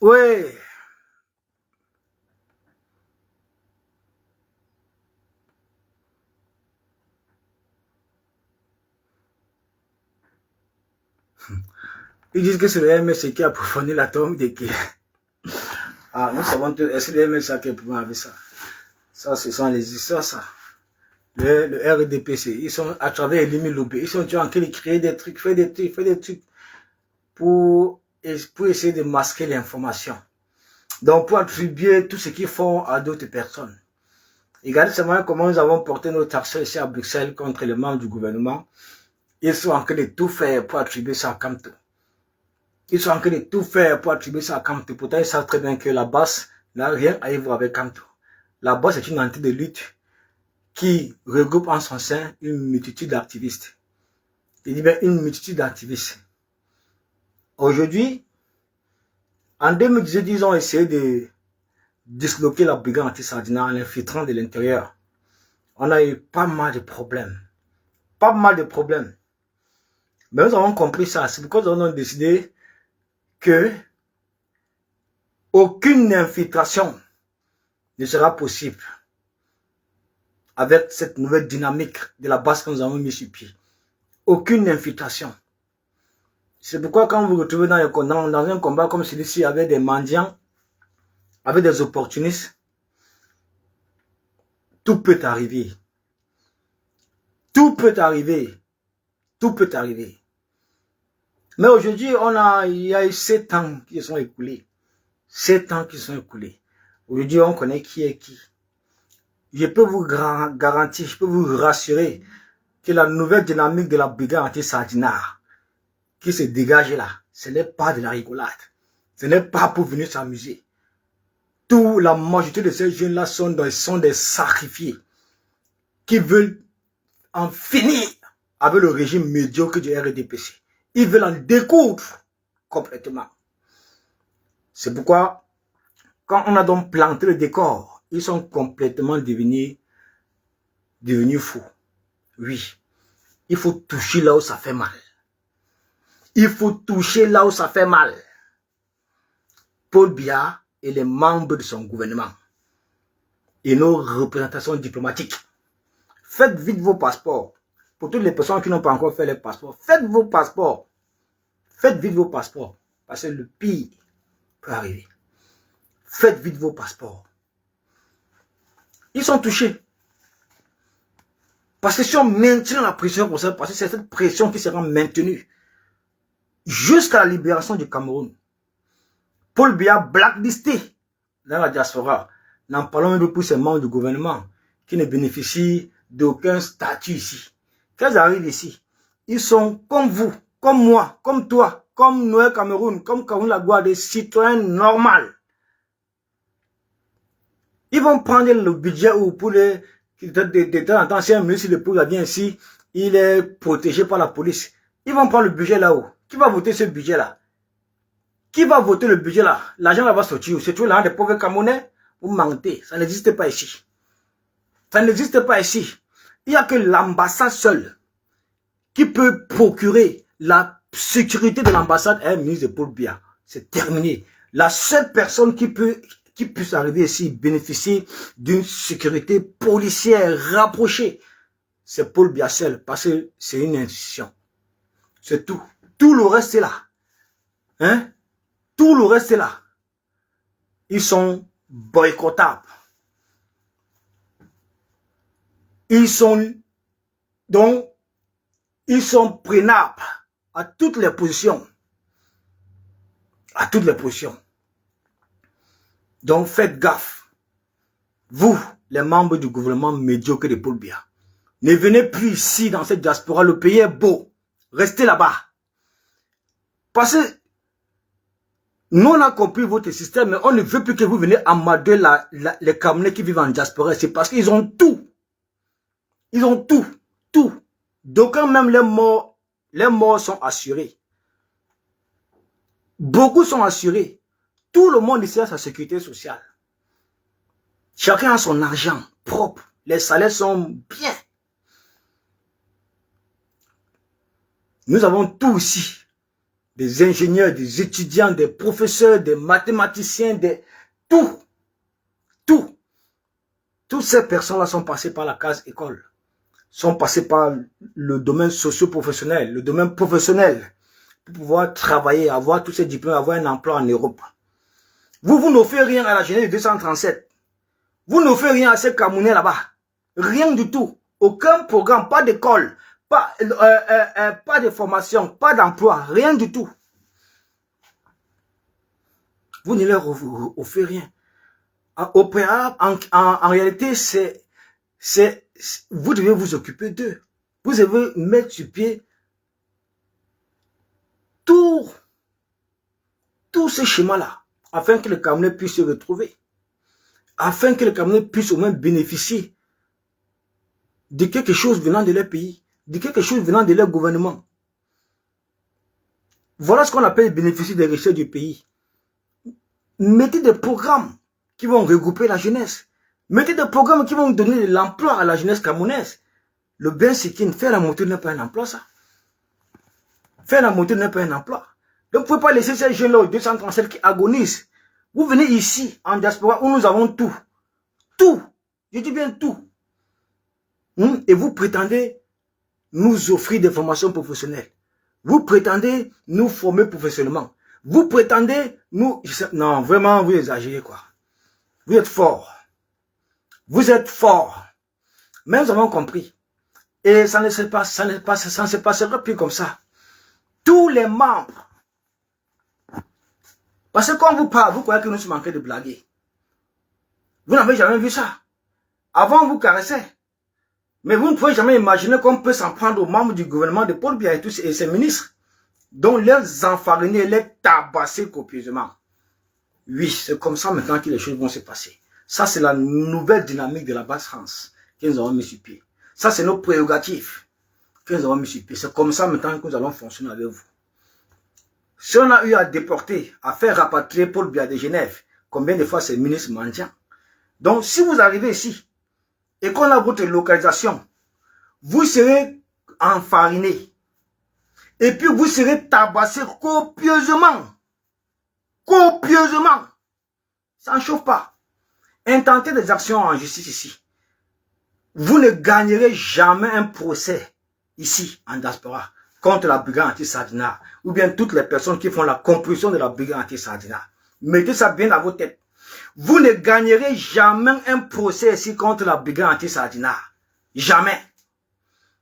Oui. Ils disent que c'est le MSC qui a profané la tombe de qui. Ah, nous savons que c'est le MSC qui a profané avec ça. Ça, ce sont les histoires, ça. Le RDPC, ils sont à travers les limites lobées, ils sont en train de créer des trucs, faire des trucs pour essayer de masquer l'information. Donc, pour attribuer tout ce qu'ils font à d'autres personnes. Regardez seulement comment nous avons porté notre action ici à Bruxelles contre les membres du gouvernement. Ils sont en train de tout faire pour attribuer ça à Kamto. Ils sont en train de tout faire pour attribuer ça à Kamto. Pourtant, ils savent très bien que la base n'a rien à y voir avec Kamto. La base est une entité de lutte qui regroupe en son sein une multitude d'activistes. Je dis bien une multitude d'activistes. Aujourd'hui, en 2018, ils ont essayé de disloquer la brigade anti-Sardina en l'infiltrant de l'intérieur. On a eu pas mal de problèmes. Pas mal de problèmes. Mais nous avons compris ça. C'est pourquoi nous avons décidé que aucune infiltration ne sera possible avec cette nouvelle dynamique de la base que nous avons mis sur pied. Aucune infiltration. C'est pourquoi quand vous vous retrouvez dans un combat comme celui-ci avec des mendiants, avec des opportunistes, tout peut arriver. Tout peut arriver. Tout peut arriver. Mais aujourd'hui, il y a eu 7 ans qui sont écoulés. 7 ans qui sont écoulés. Aujourd'hui, on connaît qui est qui. Je peux vous garantir, je peux vous rassurer que la nouvelle dynamique de la brigade anti-Sardina qui se dégage là, ce n'est pas de la rigolade. Ce n'est pas pour venir s'amuser. Toute la majorité de ces jeunes-là sont des sacrifiés qui veulent en finir avec le régime médiocre du RDPC. Ils veulent en découdre complètement. C'est pourquoi, quand on a donc planté le décor, ils sont complètement devenus fous. Oui, il faut toucher là où ça fait mal. Il faut toucher là où ça fait mal. Paul Biya et les membres de son gouvernement et nos représentations diplomatiques. Faites vite vos passeports. Pour toutes les personnes qui n'ont pas encore fait les passeports, faites vos passeports. Faites vite vos passeports. Parce que le pire peut arriver. Faites vite vos passeports. Ils sont touchés. Parce que si on maintient la pression pour ça, parce que c'est cette pression qui sera maintenue jusqu'à la libération du Cameroun. Paul Biya blacklisté dans la diaspora. N'en parlons même pour ces membres du gouvernement qui ne bénéficient d'aucun statut ici. Quand ils arrivent ici, ils sont comme vous, comme moi, comme toi, comme Noël Cameroun, comme Cameroun Lagua, des citoyens normaux. Ils vont prendre le budget ou pour les... De temps en temps, si un ministre de Poula vient ici, il est protégé par la police. Ils vont prendre le budget là-haut. Qui va voter ce budget-là? Qui va voter le budget là? L'argent là va sortir. C'est tout l'argent des pauvres Camerounais. Vous mentez. Ça n'existe pas ici. Ça n'existe pas ici. Il n'y a que l'ambassade seule qui peut procurer la sécurité de l'ambassade à un ministre de Paul Biya. C'est terminé. La seule personne qui puisse arriver ici bénéficier d'une sécurité policière rapprochée, c'est Paul Biya seul, parce que c'est une institution. C'est tout. Tout le reste est là. Hein? Tout le reste est là. Ils sont boycottables. Ils sont prenables à toutes les positions. À toutes les positions. Donc faites gaffe. Vous, les membres du gouvernement médiocre de Paul Biya, ne venez plus ici dans cette diaspora. Le pays est beau. Restez là-bas. Parce que nous, on a compris votre système, mais on ne veut plus que vous venez amader les Camerounais qui vivent en diaspora. C'est parce qu'ils ont tout. Ils ont tout. Tout. D'aucuns même les morts sont assurés. Beaucoup sont assurés. Tout le monde ici a sa sécurité sociale. Chacun a son argent propre. Les salaires sont bien. Nous avons tout ici. Des ingénieurs, des étudiants, des professeurs, des mathématiciens, tout. Tout. Toutes ces personnes-là sont passées par la case école. Sont passées par le domaine socio-professionnel, le domaine professionnel, pour pouvoir travailler, avoir tous ces diplômes, avoir un emploi en Europe. Vous n'offrez rien à la jeunesse de 237. Vous n'offrez rien à ces Camerounais là-bas. Rien du tout. Aucun programme, pas d'école, pas de formation, pas d'emploi, rien du tout. Vous ne leur offrez rien. En réalité, vous devez vous occuper d'eux. Vous devez mettre sur pied tout ce schéma-là, afin que les Camerounais puissent se retrouver, afin que les Camerounais puissent au moins bénéficier de quelque chose venant de leur pays, de quelque chose venant de leur gouvernement. Voilà ce qu'on appelle bénéficier des richesses du pays. Mettez des programmes qui vont regrouper la jeunesse. Mettez des programmes qui vont donner de l'emploi à la jeunesse camerounaise. Le bien c'est qu'il fait la montée n'est pas un emploi, ça. Faire la montée n'est pas un emploi. Donc, vous ne pouvez pas laisser ces jeunes-là aux 237 qui agonisent. Vous venez ici, en diaspora, où nous avons tout. Tout. Je dis bien tout. Et vous prétendez nous offrir des formations professionnelles. Vous prétendez nous former professionnellement. Vous prétendez nous... Non, vraiment, vous exagérez, quoi. Vous êtes forts. Vous êtes forts. Mais nous avons compris. Et ça ne se passera plus comme ça. Tous les membres. Parce que quand vous parlez, vous croyez que nous sommes en train de blaguer. Vous n'avez jamais vu ça. Avant, on vous caressait. Mais vous ne pouvez jamais imaginer qu'on peut s'en prendre aux membres du gouvernement de Paul Biya et tous ses ministres, dont les enfariner, les tabasser copieusement. Oui, c'est comme ça maintenant que les choses vont se passer. Ça, c'est la nouvelle dynamique de la Basse-France que nous avons mis sur pied. Ça, c'est nos prérogatives que nous avons mis sur pied. C'est comme ça maintenant que nous allons fonctionner avec vous. Si on a eu à déporter, à faire rapatrier Paul Biya de Genève, combien de fois c'est ministre mendiant? Donc, si vous arrivez ici et qu'on a votre localisation, vous serez enfariné. Et puis, vous serez tabassé copieusement. Copieusement. Ça ne chauffe pas. Intentez des actions en justice ici. Vous ne gagnerez jamais un procès ici, en diaspora, contre la brigade anti-Sardina, ou bien toutes les personnes qui font la compulsion de la brigade anti-Sardina. Mettez ça bien dans vos têtes. Vous ne gagnerez jamais un procès ici contre la brigade anti-Sardina. Jamais.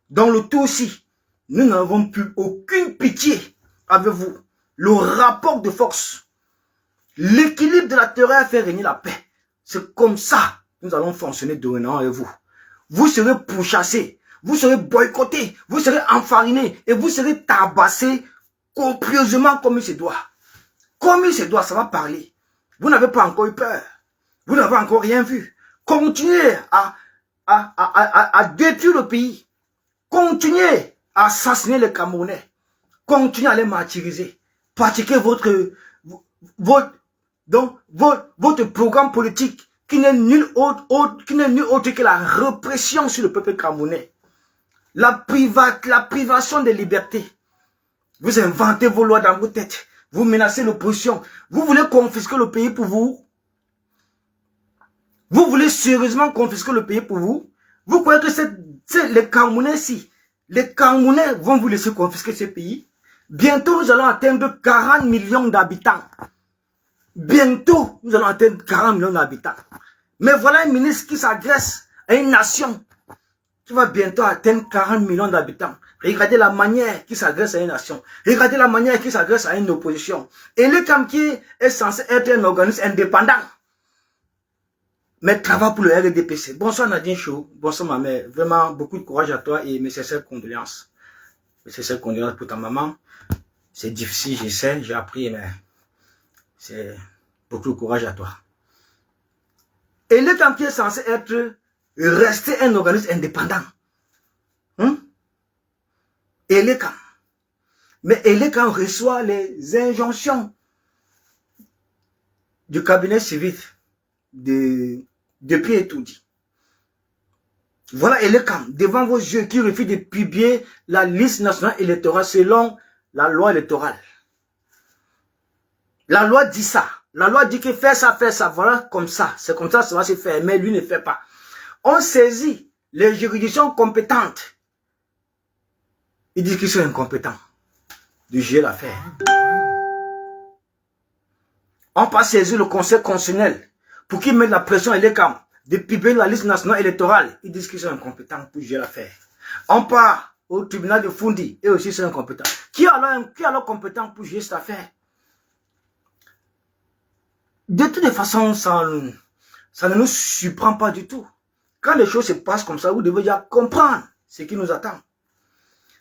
Dans le tout aussi, nous n'avons plus aucune pitié avec vous. Le rapport de force, l'équilibre de la terreur fait régner la paix. C'est comme ça que nous allons fonctionner dorénavant avec vous. Vous serez pourchassés, vous serez boycottés, vous serez enfarinés et vous serez tabassés copieusement comme il se doit. Comme il se doit, ça va parler. Vous n'avez pas encore eu peur. Vous n'avez encore rien vu. Continuez à détruire le pays. Continuez à assassiner les Camerounais. Continuez à les martyriser. Pratiquez votre programme politique qui n'est nul autre que la répression sur le peuple camerounais. La privation des libertés. Vous inventez vos lois dans vos têtes. Vous menacez l'opposition. Vous voulez confisquer le pays pour vous? Vous voulez sérieusement confisquer le pays pour vous? Vous croyez que c'est les Camerounais ici? Les Camerounais vont vous laisser confisquer ce pays? Bientôt, nous allons atteindre 40 millions d'habitants. Bientôt, nous allons atteindre 40 millions d'habitants. Mais voilà un ministre qui s'agresse à une nation qui va bientôt atteindre 40 millions d'habitants. Regardez la manière qu'il s'agresse à une nation. Regardez la manière qu'il s'agresse à une opposition. Et le Kamki est censé être un organisme indépendant. Mais travaille pour le RDPC. Bonsoir Nadine Chou. Bonsoir ma mère. Vraiment, beaucoup de courage à toi et mes sincères condoléances. Mes sincères condoléances pour ta maman. C'est difficile, je sais, j'ai appris, mais c'est beaucoup de courage à toi. Et le Kamki est censé rester un organisme indépendant. Elekam. Mais Elekam reçoit les injonctions du cabinet civil depuis étourdi. Voilà Elekam, devant vos yeux, qui refuse de publier la liste nationale électorale selon la loi électorale. La loi dit ça. La loi dit que faire ça, voilà comme ça. C'est comme ça, ça va se faire, mais lui ne fait pas. On saisit les juridictions compétentes. Ils disent qu'ils sont incompétents de gérer l'affaire. On passe saisir le conseil constitutionnel pour qu'il mette la pression à l'ECAM de publier la liste nationale électorale. Ils disent qu'ils sont incompétents pour gérer l'affaire. On part au tribunal de Fundi et aussi sont incompétents. Qui est alors compétent pour gérer cette affaire? De toutes les façons, ça ne nous surprend pas du tout. Quand les choses se passent comme ça, vous devez déjà comprendre ce qui nous attend.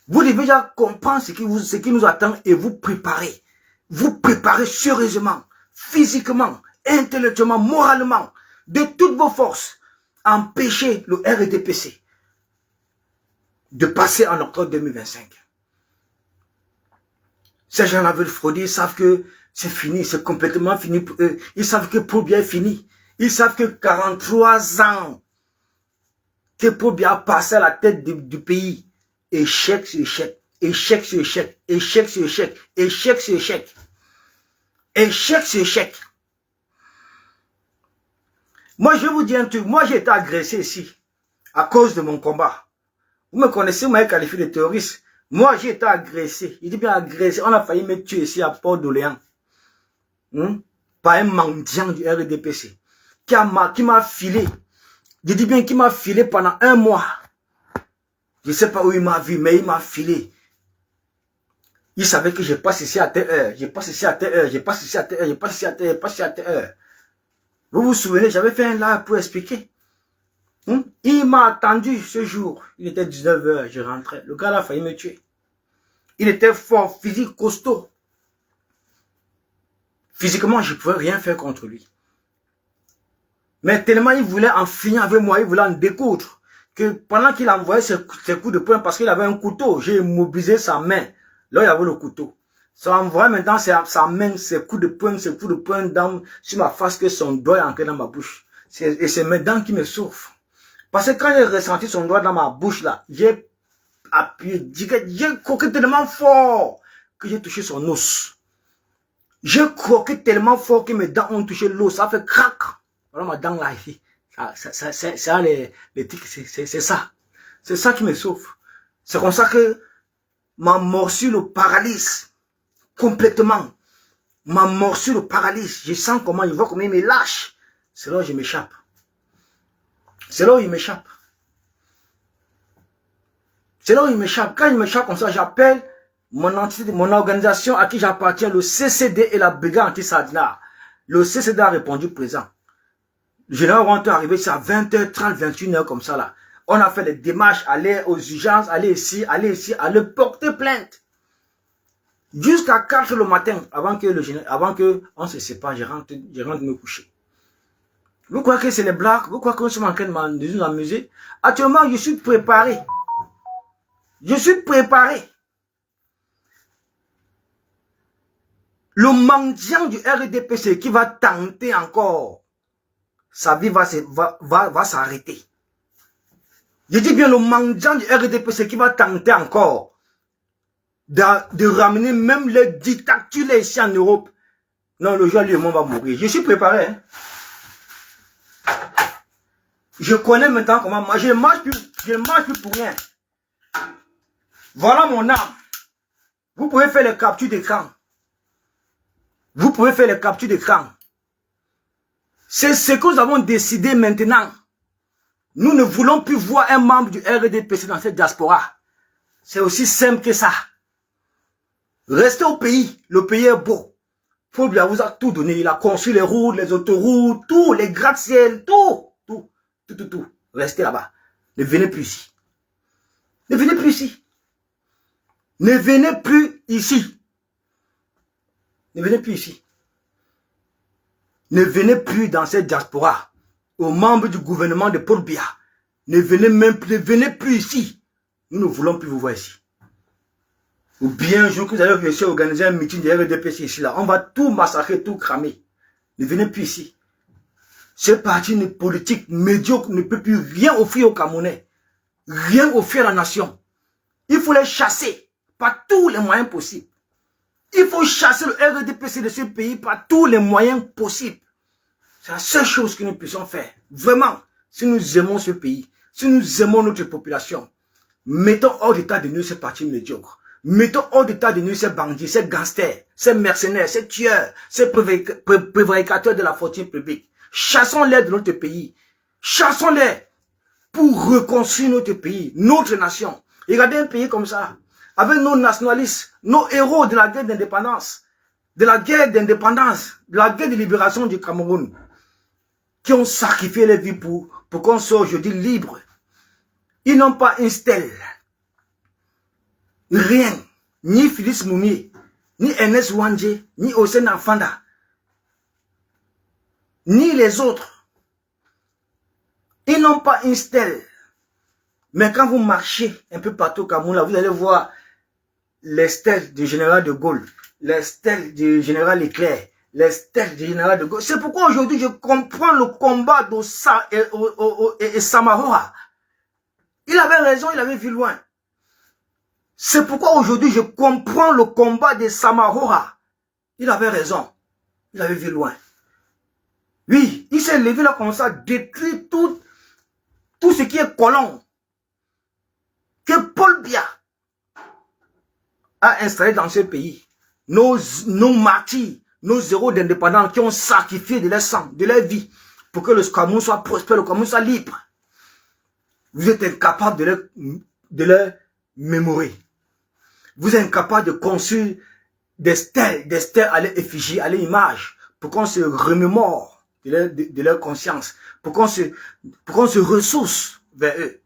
Vous devez déjà comprendre ce qui nous attend et vous préparer. Vous préparer sérieusement, physiquement, intellectuellement, moralement, de toutes vos forces, empêcher le RDPC de passer en octobre 2025. Ces gens-là veulent frauder, ils savent que c'est fini, c'est complètement fini pour eux. Ils savent que Paul Biya est fini. Ils savent que 43 ans que Paul Biya a passé à la tête du pays. Échec sur échec, échec sur échec, échec sur échec, échec sur échec, échec sur échec. Moi, je vous dis un truc, moi j'ai été agressé ici, à cause de mon combat. Vous me connaissez, vous m'avez qualifié de terroriste. Moi, j'ai été agressé, il dit bien agressé, on a failli me tuer ici à Port-d'Orléans. Par un mendiant du RDPC, qui m'a filé, je dis bien qui m'a filé pendant 1 mois. Je ne sais pas où il m'a vu, mais il m'a filé. Il savait que je passe ici à telle heure, je passe ici à telle heure, je passe ici à telle heure, je passe ici à telle heure, je passe ici à telle heure. Vous vous souvenez, j'avais fait un live pour expliquer. Il m'a attendu ce jour. Il était 19 h, je rentrais. Le gars là a failli me tuer. Il était fort, physique, costaud. Physiquement, je ne pouvais rien faire contre lui. Mais tellement il voulait en finir avec moi, il voulait en découdre, que pendant qu'il envoyait ses coups de poing, parce qu'il avait un couteau, j'ai immobilisé sa main. Là, il y avait le couteau. Ça envoie maintenant sa main, ses coups de poing sur ma face, que son doigt est entré dans ma bouche. Et c'est mes dents qui me souffrent. Parce que quand j'ai ressenti son doigt dans ma bouche, là, j'ai appuyé, j'ai croqué tellement fort que j'ai touché son os. J'ai croqué tellement fort que mes dents ont touché l'os. Ça fait crac. Voilà ma dent là, ici. Ça, les tics, c'est ça. C'est ça qui me souffre. C'est comme ça que ma morsure le paralyse. Complètement. Ma morsure le paralyse. Je sens comment il voit comment il me lâche. C'est là où je m'échappe. C'est là où il m'échappe. C'est là où il m'échappe. Quand il m'échappe comme ça, j'appelle mon entité, mon organisation à qui j'appartiens, le CCD et la brigade anti-Sadna. Le CCD a répondu présent. Le général rentre arrivé, c'est à 20h30, 21h comme ça là. On a fait des démarches, aller aux urgences, aller ici, aller porter plainte. Jusqu'à 4 le matin, avant que on se sépare, je rentre me coucher. Vous croyez que c'est les blagues? Vous croyez que nous sommes en train de nous amuser? Actuellement, je suis préparé. Je suis préparé. Le mendiant du RDPC qui va tenter encore, sa vie va s'arrêter. Je dis bien le mendiant du RDPC qui va tenter encore de ramener même les dictatures ici en Europe. Non, le jour, lui, va mourir. Je suis préparé. Hein. Je connais maintenant comment moi, je ne marche plus pour rien. Voilà mon âme. Vous pouvez faire les captures d'écran. Vous pouvez faire les captures d'écran. C'est ce que nous avons décidé maintenant. Nous ne voulons plus voir un membre du RDPC dans cette diaspora. C'est aussi simple que ça. Restez au pays. Le pays est beau. Fulbia vous a tout donné. Il a construit les routes, les autoroutes, tout, les gratte-ciel, tout. Restez là-bas. Ne venez plus ici. Ne venez plus ici. Ne venez plus ici. Ne venez plus ici. Ne venez plus dans cette diaspora. Aux membres du gouvernement de Paul Biya. Ne venez plus ici. Nous ne voulons plus vous voir ici. Ou bien un jour que vous allez réussir à organiser un meeting de RDPC ici là. On va tout massacrer, tout cramer. Ne venez plus ici. Ce parti politique médiocre ne peut plus rien offrir aux Camerounais. Rien offrir à la nation. Il faut les chasser par tous les moyens possibles. Il faut chasser le RDPC de ce pays par tous les moyens possibles. C'est la seule chose que nous puissions faire. Vraiment, si nous aimons ce pays, si nous aimons notre population, mettons hors d'état de nous ces partis médiocres. Mettons hors d'état de nous ces bandits, ces gangsters, ces mercenaires, ces tueurs, ces prévaricateurs de la fortune publique. Chassons-les de notre pays. Chassons-les pour reconstruire notre pays, notre nation. Regardez un pays comme ça, avec nos nationalistes, nos héros de la guerre d'indépendance, de la guerre de libération du Cameroun, qui ont sacrifié les vies pour qu'on soit aujourd'hui libre. Ils n'ont pas une stèle. Rien. Ni Phyllis Mounier, ni Ernest Wandje, ni Hossein Afanda, ni les autres. Ils n'ont pas une stèle. Mais quand vous marchez un peu partout au Cameroun, là, vous allez voir les stèles du général de Gaulle, les stèles du général Leclerc, les stèles du général de Gaulle. C'est pourquoi aujourd'hui je comprends le combat d'Ossa et Samaroa. Il avait raison, il avait vu loin. C'est pourquoi aujourd'hui je comprends le combat de Samaroa. Il avait raison, il avait vu loin. Oui, il s'est levé là comme ça, détruit tout ce qui est colon que Paul Biya a installé dans ce pays. Nos martyrs, nos héros d'indépendance qui ont sacrifié de leur sang, de leur vie, pour que le Cameroun soit prospère, le Cameroun soit libre. Vous êtes incapable de leur mémorer. Vous êtes incapable de construire des stèles à leur effigie, à leur image, pour qu'on se remémore de leur conscience, pour qu'on se ressource vers eux.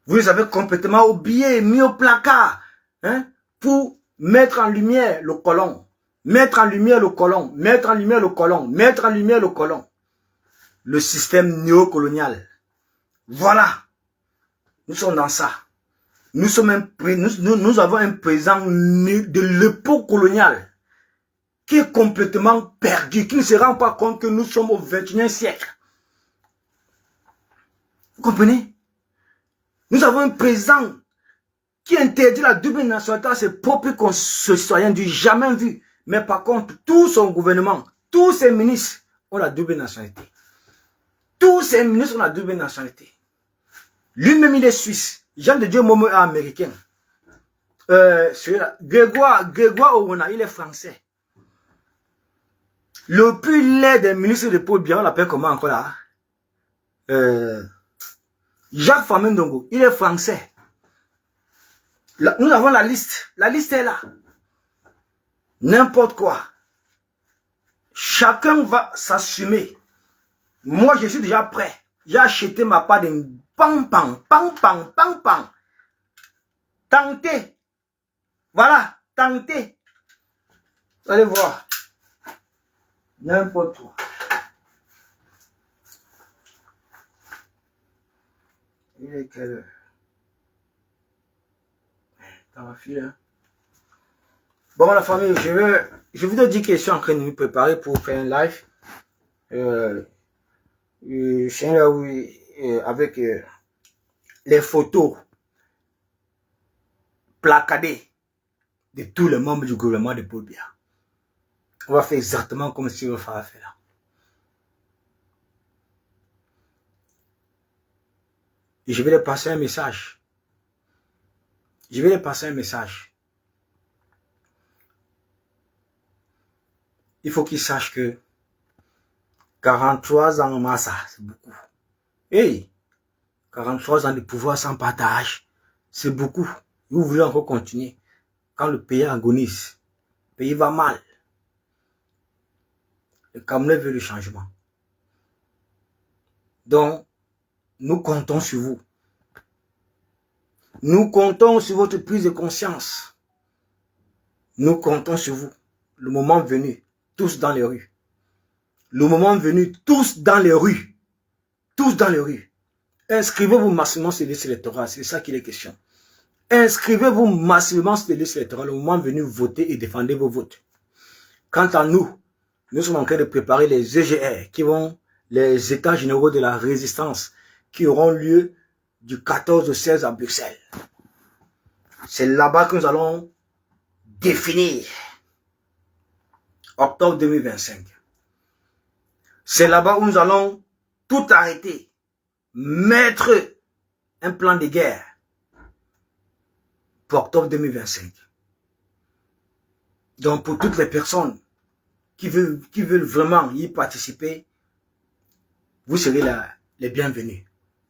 Vous les avez complètement oubliés, mis au placard, pour mettre en lumière le colon. Mettre en lumière le colon, mettre en lumière le colon, mettre en lumière le colon. Le système néocolonial. Voilà. Nous sommes dans ça. Nous avons un présent de l'époque coloniale qui est complètement perdu, qui ne se rend pas compte que nous sommes au XXIe siècle. Vous comprenez? Nous avons un présent qui interdit la double nationalité à ses propres concitoyens du jamais vu. Mais par contre, tout son gouvernement, tous ses ministres ont la double nationalité. Tous ses ministres ont la double nationalité. Lui-même, il est suisse. Jean de Dieu Momo est américain. Grégoire Owona, il est français. Le plus laid des ministres de Paul Biya, on l'appelle comment encore là? Jacques Famendongo, il est français. Là, nous avons la liste. La liste est là. N'importe quoi. Chacun va s'assumer. Moi, je suis déjà prêt. J'ai acheté ma part de pam-pam. Tentez. Voilà, tentez. Vous allez voir. N'importe quoi. Il est quelle heure? Dans ma file, hein? Bon, la famille, je vous dire que je suis en train de me préparer pour faire un live. Avec les photos placardées de tous les membres du gouvernement de Paul Biya. On va faire exactement comme si on a fait là. Et je vais leur passer un message. Je vais leur passer un message. Il faut qu'ils sachent que 43 ans en massa, c'est beaucoup. Hey, 43 ans de pouvoir sans partage, c'est beaucoup. Vous voulez encore continuer. Quand le pays agonise, le pays va mal. Le Cameroun veut le changement. Donc, nous comptons sur vous. Nous comptons sur votre prise de conscience. Nous comptons sur vous. Le moment venu, tous dans les rues. Le moment venu, tous dans les rues. Tous dans les rues. Inscrivez-vous massivement sur les listes électorales. C'est ça qu'il est question. Inscrivez-vous massivement sur les listes électorales. Le moment venu, votez et défendez vos votes. Quant à nous, nous sommes en train de préparer les EGR, qui vont, les États généraux de la résistance, qui auront lieu du 14 au 16 à Bruxelles. C'est là-bas que nous allons définir octobre 2025. C'est là-bas où nous allons tout arrêter, mettre un plan de guerre pour octobre 2025. Donc pour toutes les personnes qui veulent vraiment y participer, vous serez les bienvenus.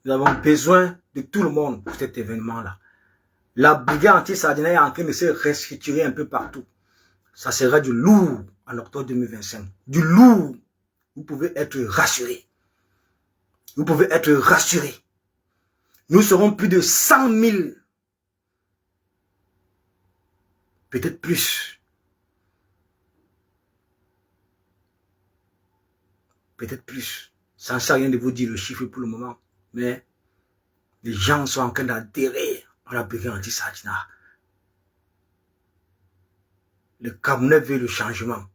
Nous avons besoin de tout le monde pour cet événement-là. La brigade anti-Sardina est en train de se restructurer un peu partout. Ça sera du lourd en octobre 2025. Du lourd. Vous pouvez être rassurés. Vous pouvez être rassurés. Nous serons plus de 100 000. Peut-être plus. Peut-être plus. Ça ne sert à rien de vous dire le chiffre pour le moment. Mais les gens sont en train d'adhérer à la brigade anti-Sardina. Le Camerounais veut le changement.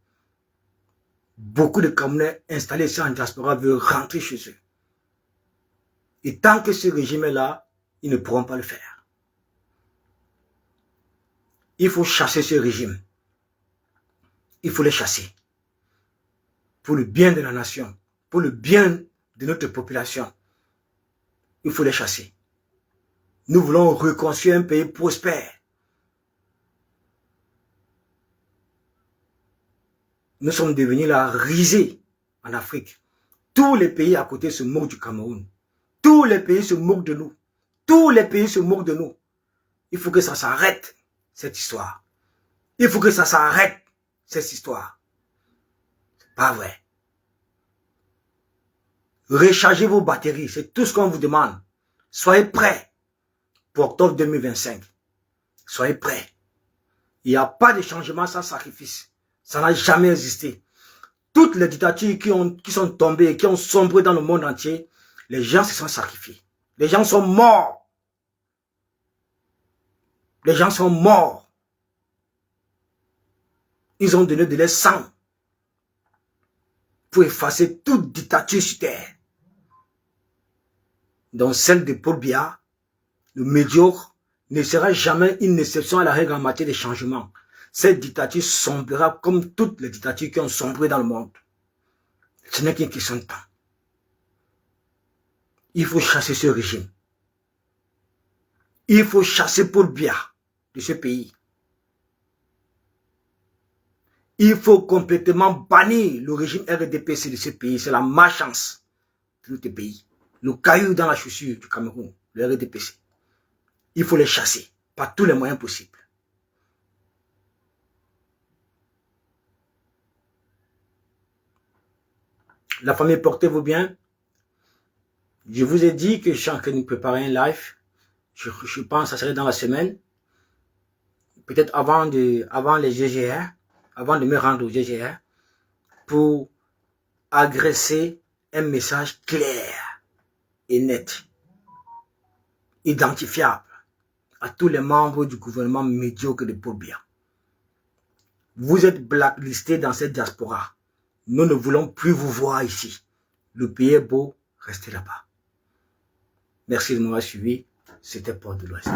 Beaucoup de Camerounais installés ici en diaspora veulent rentrer chez eux. Et tant que ce régime est là, ils ne pourront pas le faire. Il faut chasser ce régime. Il faut les chasser. Pour le bien de la nation, pour le bien de notre population. Il faut les chasser. Nous voulons reconstruire un pays prospère. Nous sommes devenus la risée en Afrique. Tous les pays à côté se moquent du Cameroun. Tous les pays se moquent de nous. Tous les pays se moquent de nous. Il faut que ça s'arrête, cette histoire. Il faut que ça s'arrête, cette histoire. C'est pas vrai. Rechargez vos batteries, c'est tout ce qu'on vous demande. Soyez prêts pour octobre 2025. Soyez prêts. Il n'y a pas de changement sans sacrifice. Ça n'a jamais existé. Toutes les dictatures qui sont tombées, qui ont sombré dans le monde entier, les gens se sont sacrifiés. Les gens sont morts. Les gens sont morts. Ils ont donné de leur sang pour effacer toute dictature sur terre. Donc celle de Paul Biya, le médiocre, ne sera jamais une exception à la règle en matière de changement. Cette dictature sombrera comme toutes les dictatures qui ont sombré dans le monde. Ce n'est qu'une question de temps. Il faut chasser ce régime. Il faut chasser Paul Biya de ce pays. Il faut complètement bannir le régime RDPC de ce pays. C'est la malchance de notre pays. Le caillou dans la chaussure du Cameroun, le RDPC. Il faut les chasser par tous les moyens possibles. La famille, portez-vous bien. Je vous ai dit que je suis en train de préparer un live. Je pense que ça serait dans la semaine. Peut-être avant les GGR, avant de me rendre au GGR, pour agresser un message clair et net, identifiable à tous les membres du gouvernement médiocre de Paul Biya. Vous êtes blacklistés dans cette diaspora. Nous ne voulons plus vous voir ici. Le pays est beau, restez là-bas. Merci de m'avoir suivi. C'était Porte de l'Ouest.